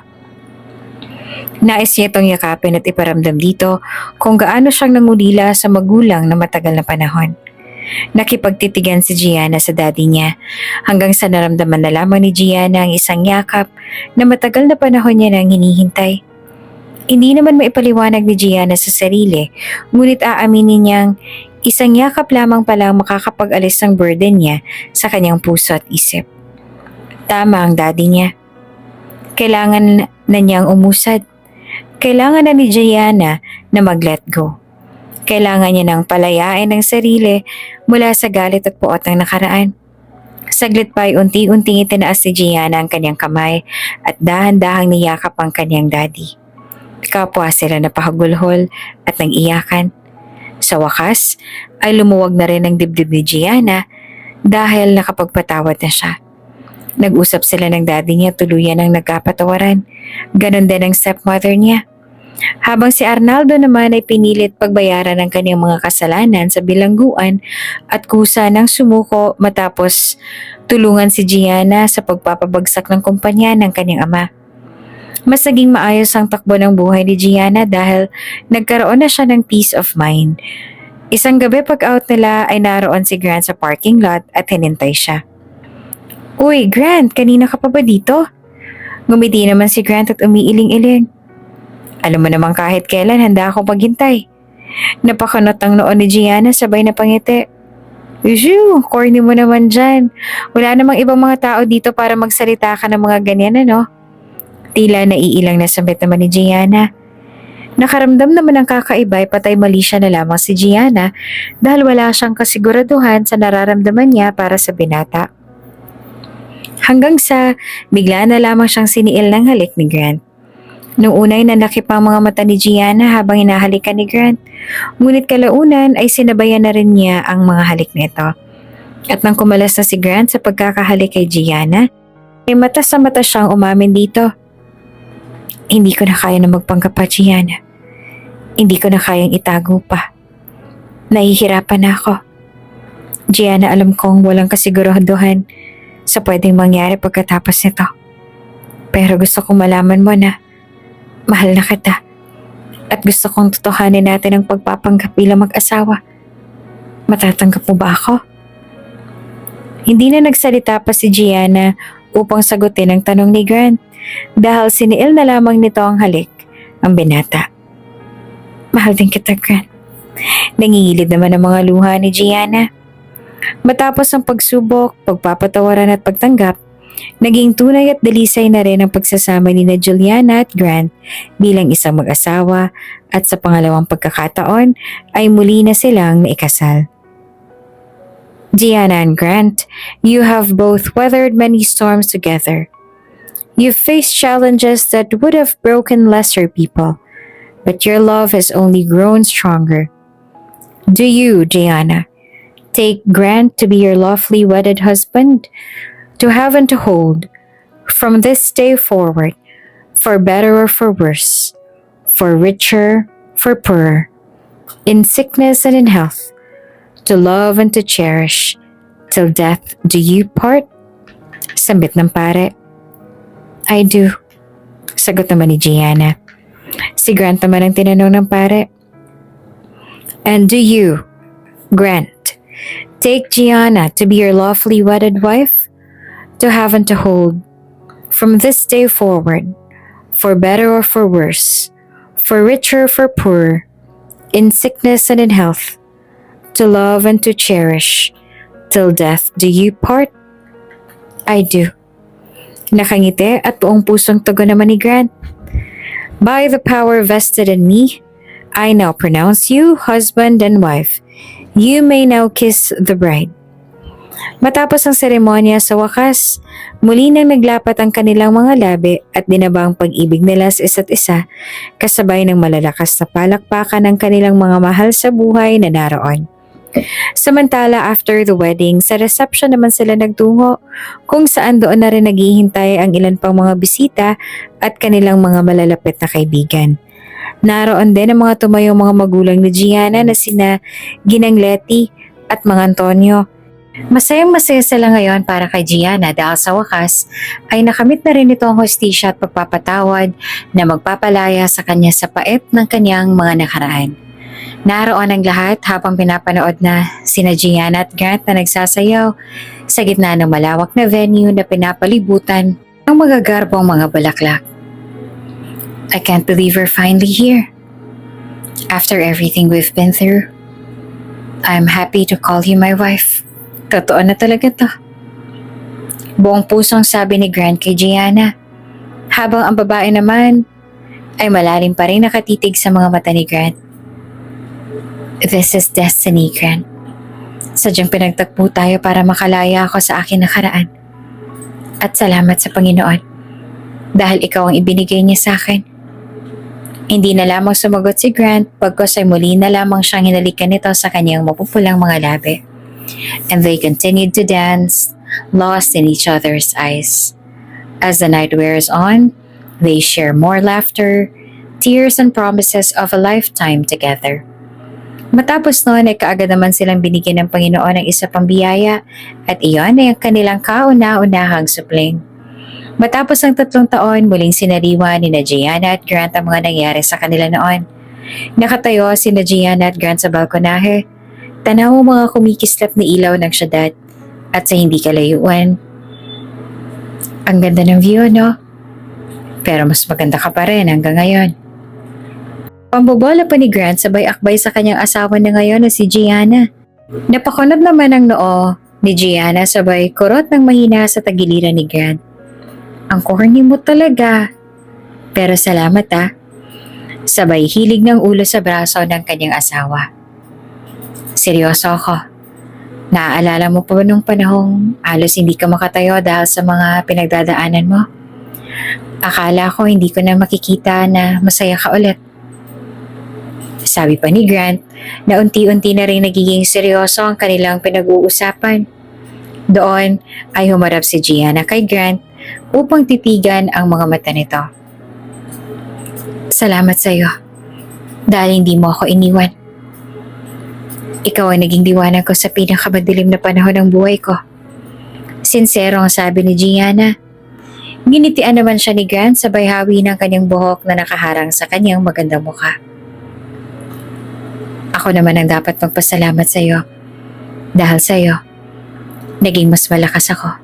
Nais niya itong yakapin at iparamdam dito kung gaano siyang nangulila sa magulang na matagal na panahon. Nakipagtitigan si Gianna sa daddy niya hanggang sa naramdaman na lamang ni Gianna ang isang yakap na matagal na panahon niya nang hinihintay. Hindi naman maipaliwanag ni Gianna sa sarili, ngunit aaminin niyang isang yakap lamang pala ang makakapag-alis ng burden niya sa kanyang puso at isip. Tama ang daddy niya. Kailangan na niyang umusad. Kailangan na ni Gianna na mag-let go. Kailangan niya nang palayain ang sarili mula sa galit at puot ng nakaraan. Saglit pa ay unti-unting itinaas ni Gianna ang kanyang kamay at dahan-dahang niyakap ang kanyang daddy. Kapwa sila napahagulhol at nag-iyakan. Sa wakas, ay lumuwag na rin ang dibdib ni Gianna dahil nakapagpatawad na siya. Nag-usap sila ng daddy niya, tuluyan ang nagkapatawaran. Ganon din ang stepmother niya. Habang si Arnaldo naman ay pinilit pagbayaran ng kanyang mga kasalanan sa bilangguan at kusa ng sumuko matapos tulungan si Gianna sa pagpapabagsak ng kumpanya ng kanyang ama. Mas naging maayos ang takbo ng buhay ni Gianna dahil nagkaroon na siya ng peace of mind. Isang gabi pag-out nila ay naroon si Grant sa parking lot at hinintay siya. Uy, Grant, kanina ka pa ba dito? Ngumiti naman si Grant at umiiling-iling. Alam mo naman kahit kailan handa akong maghintay. Napakanot ang noon ni Gianna sabay na pangiti. Phew, corny mo naman dyan. Wala namang ibang mga tao dito para magsalita ka ng mga ganyan, ano? Tila naiilang na sambit naman ni Gianna. Nakaramdam naman ng kakaibay patay mali siya na lamang si Gianna dahil wala siyang kasiguraduhan sa nararamdaman niya para sa binata. Hanggang sa bigla na lamang siyang siniil ng halik ni Grant. Nung unay nanakip ang mga mata ni Gianna habang hinahalikan ni Grant, ngunit kalaunan ay sinabayan na rin niya ang mga halik nito. At nang kumalas na si Grant sa pagkakahalik kay Gianna, ay mata sa mata siyang umamin dito. Hindi ko na kaya na magpanggap pa, Gianna. Hindi ko na kayang itago pa. Nahihirapan na ako. Gianna, alam kong walang kasiguraduhan sa pwedeng mangyari pagkatapos nito. Pero gusto kong malaman mo na mahal na kita. At gusto kong totohanin natin ang pagpapanggap bilang mag-asawa. Matatanggap mo ba ako? Hindi na nagsalita pa si Gianna upang sagutin ang tanong ni Grant dahil siniil na lamang nito ang halik, ang binata. Mahal din kita, Grant. Nangingilid naman ang mga luha ni Gianna. Matapos ang pagsubok, pagpapatawaran at pagtanggap, Naging tunay at dalisay na rin ang pagsasama ni na Juliana at Grant bilang isang mag-asawa at sa pangalawang pagkakataon ay muli na silang naikasal. Gianna and Grant, you have both weathered many storms together. You've faced challenges that would have broken lesser people, but your love has only grown stronger. Do you, Gianna, take Grant to be your lawfully wedded husband, to have and to hold, from this day forward, for better or for worse, for richer, for poorer, in sickness and in health, to love and to cherish, till death do you part? Sambit ng pare. I do. Sagot naman ni Gianna. Si Grant naman ang tinanong ng pare. And do you, Grant, take Gianna to be your lawfully wedded wife, to have and to hold, from this day forward, for better or for worse, for richer or for poorer, in sickness and in health, to love and to cherish, till death do you part? I do. Nakangiti at buong pusong tugon naman ni Grant. By the power vested in me, I now pronounce you husband and wife. You may now kiss the bride. Matapos ang seremonya sa wakas, muli nang naglapat ang kanilang mga labi at dinaba ang pag-ibig nila sa isa't isa, kasabay ng malalakas na palakpakan ng kanilang mga mahal sa buhay na naroon. Samantala after the wedding, sa reception naman sila nagtungo, kung saan doon na rin naghihintay ang ilan pang mga bisita at kanilang mga malalapit na kaibigan. Naroon din ang mga tumayong mga magulang ni Gianna na sina Ginang Letty at Mang Antonio. Masayang-masaya sila ngayon para kay Gianna dahil sa wakas ay nakamit na rin ito ang hostisya at pagpapatawad na magpapalaya sa kanya sa pait ng kanyang mga nakaraan. Naroon ang lahat habang pinapanood na sina Gianna at Grant na nagsasayaw sa gitna ng malawak na venue na pinapalibutan ng magagarbong mga bulaklak. I can't believe we're finally here. After everything we've been through, I'm happy to call you my wife. Totoo na talaga to. Buong pusong sabi ni Grant kay Gianna, habang ang babae naman ay malalim pa rin nakatitig sa mga mata ni Grant. This is destiny, Grant. Sadyang pinagtagpo tayo para makalaya ako sa aking nakaraan. At salamat sa Panginoon dahil ikaw ang ibinigay niya sa akin. Hindi na lamang sumagot si Grant pagkos ay muli na lamang siyang hinalikan nito sa kanyang mapupulang mga labi. And they continued to dance, lost in each other's eyes. As the night wears on, they share more laughter, tears and promises of a lifetime together. Matapos noon ay kaagad naman silang binigyan ng Panginoon ng isa pang biyaya at iyon ay ang kanilang kauna-unahang supling. Matapos ang 3 taon, muling sinaliwan ni Gianna at Grant ang mga nangyari sa kanila noon. Nakatayo si Gianna at Grant sa balkonahe, tanaw ang mga kumikislap na ilaw ng syudad at sa hindi kalayuan. Ang ganda ng view, no? Pero mas maganda ka pa rin hanggang ngayon. Pambobola pa ni Grant sabay akbay sa kanyang asawa na ngayon na si Gianna. Napakunod naman ang noo ni Gianna sabay kurot ng mahina sa tagiliran ni Grant. Ang corny mo talaga. Pero salamat ah. Sabay hilig ng ulo sa braso ng kanyang asawa. Seryoso ako. Naaalala mo pa ba nung panahong halos hindi ka makatayo dahil sa mga pinagdadaanan mo? Akala ko hindi ko na makikita na masaya ka ulit. Sabi pa ni Grant na unti-unti na rin nagiging seryoso ang kanilang pinag-uusapan. Doon ay humarap si Gianna kay Grant upang titigan ang mga mata nito. Salamat sa iyo dahil hindi mo ako iniwan. Ikaw ay naging liwanag ko sa pinakamadilim na panahon ng buhay ko. Sinsero ang sabi ni Gianna. Ginitian naman siya ni Grant sabay hawi ng kanyang buhok na nakaharang sa kanyang magandang mukha. Ako naman ang dapat magpasalamat sa iyo. Dahil sa iyo, naging mas malakas ako.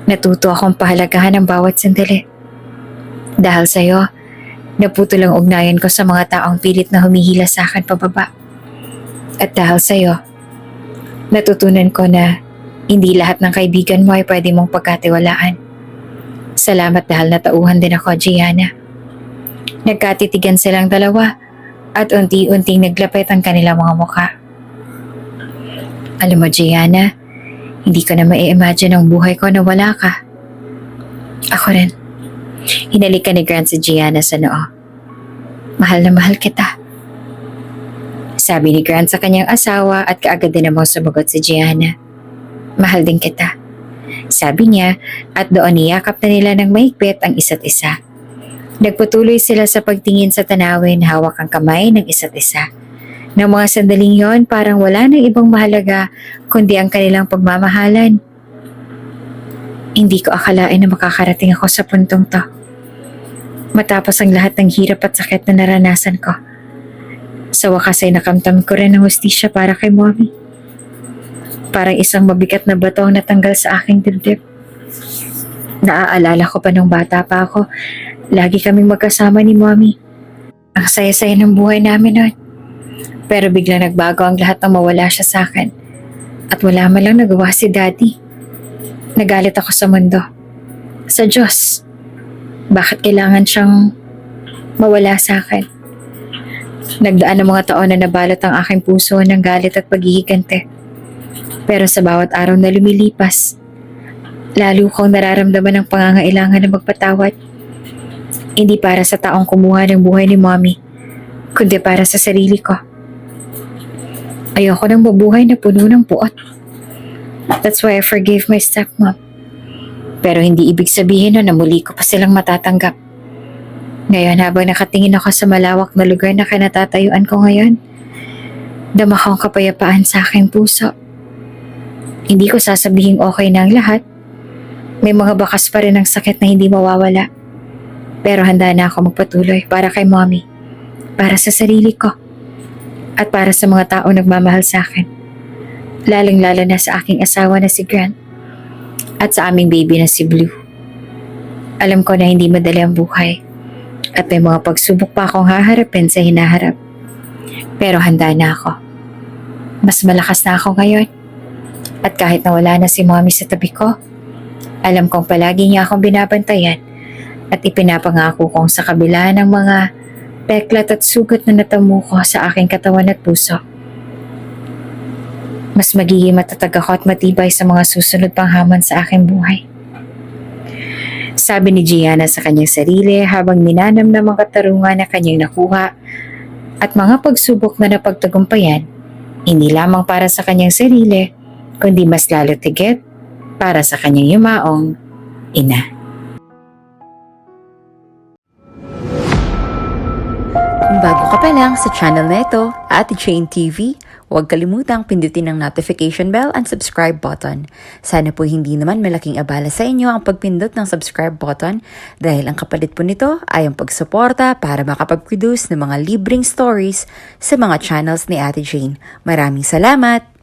Natuto akong pahalagahan ang bawat sandali. Dahil sa iyo, naputol ang ugnayan ko sa mga taong pilit na humihila sa akin pababa. At dahil sa iyo, natutunan ko na Hindi lahat ng kaibigan mo ay pwede mong pagkatiwalaan. Salamat dahil natauhan din ako, Gianna. Nagkatitigan silang dalawa at unti-unting naglapit ang kanilang mga mukha. Alam mo, Gianna, hindi ko na mai-imagine ang buhay ko na wala ka. Ako rin. Hinalikan ni Grant si Gianna sa noo. Mahal na mahal kita. Sabi ni Grant sa kanyang asawa at kaagad din namang sumagot si Gianna. Mahal din kita. Sabi niya at doon niyakap na nila ng mahigpit ang isa't isa. Nagpatuloy sila sa pagtingin sa tanawin, hawak ang kamay ng isa't isa. Ng mga sandaling yon, parang wala nang ibang mahalaga kundi ang kanilang pagmamahalan. Hindi ko akalain na makakarating ako sa puntong to. Matapos ang lahat ng hirap at sakit na naranasan ko. Sa wakas ay nakamtam ko rin ang hustisya para kay Mommy. Parang isang mabigat na bato ang natanggal sa aking dibdib. Naaalala ko pa nung bata pa ako, lagi kaming magkasama ni Mommy. Ang saya-saya ng buhay namin noon. Pero bigla nagbago ang lahat nang mawala siya sa akin. At wala man lang nagawa si Daddy. Nagalit ako sa mundo. Sa Diyos. Bakit kailangan siyang mawala sa akin? Nagdaan ng mga taon na nabalot ang aking puso ng galit at paghihigante. Pero sa bawat araw na lumilipas, lalo kong nararamdaman ang pangangailangan na magpatawad. Hindi para sa taong kumuha ng buhay ni Mommy, kundi para sa sarili ko. Ayoko nang mabuhay na puno ng puot. That's why I forgave my stepmom. Pero hindi ibig sabihin na muli ko pa silang matatanggap. Ngayon habang nakatingin ako sa malawak na lugar na kinatatayuan ko ngayon, dama ko ang kapayapaan sa aking puso. Hindi ko sasabihing okay na ang lahat. May mga bakas pa rin ng sakit na hindi mawawala. Pero handa na ako magpatuloy para kay Mommy, para sa sarili ko, at para sa mga tao nagmamahal sa akin. Lalong-lalo na sa aking asawa na si Grant at sa aming baby na si Blue. Alam ko na hindi madali ang buhay at may mga pagsubok pa akong haharapin sa hinaharap. Pero handa na ako. Mas malakas na ako ngayon. At kahit na wala na si Mommy sa tabi ko, alam kong palagi niya akong binabantayan at ipinapangako kong sa kabila ng mga peklat at sugat na natamo ko sa aking katawan at puso, mas magiging matatag ako at matibay sa mga susunod pang hamon sa aking buhay. Sabi ni Gianna sa kanyang sarili habang ninanam ng mga katarungan na kanyang nakuha at mga pagsubok na napagtagumpayan, hindi lamang para sa kanyang sarili, kundi mas lalo tigit para sa kanyang yumaong ina. Kung bago ka pa lang sa channel na ito, Ate Jane TV, huwag kalimutang pindutin ang notification bell and subscribe button. Sana po hindi naman malaking abala sa inyo ang pagpindot ng subscribe button dahil ang kapalit po nito ay ang pagsuporta para makapag-produce ng mga libreng stories sa mga channels ni Ate Jane. Maraming salamat!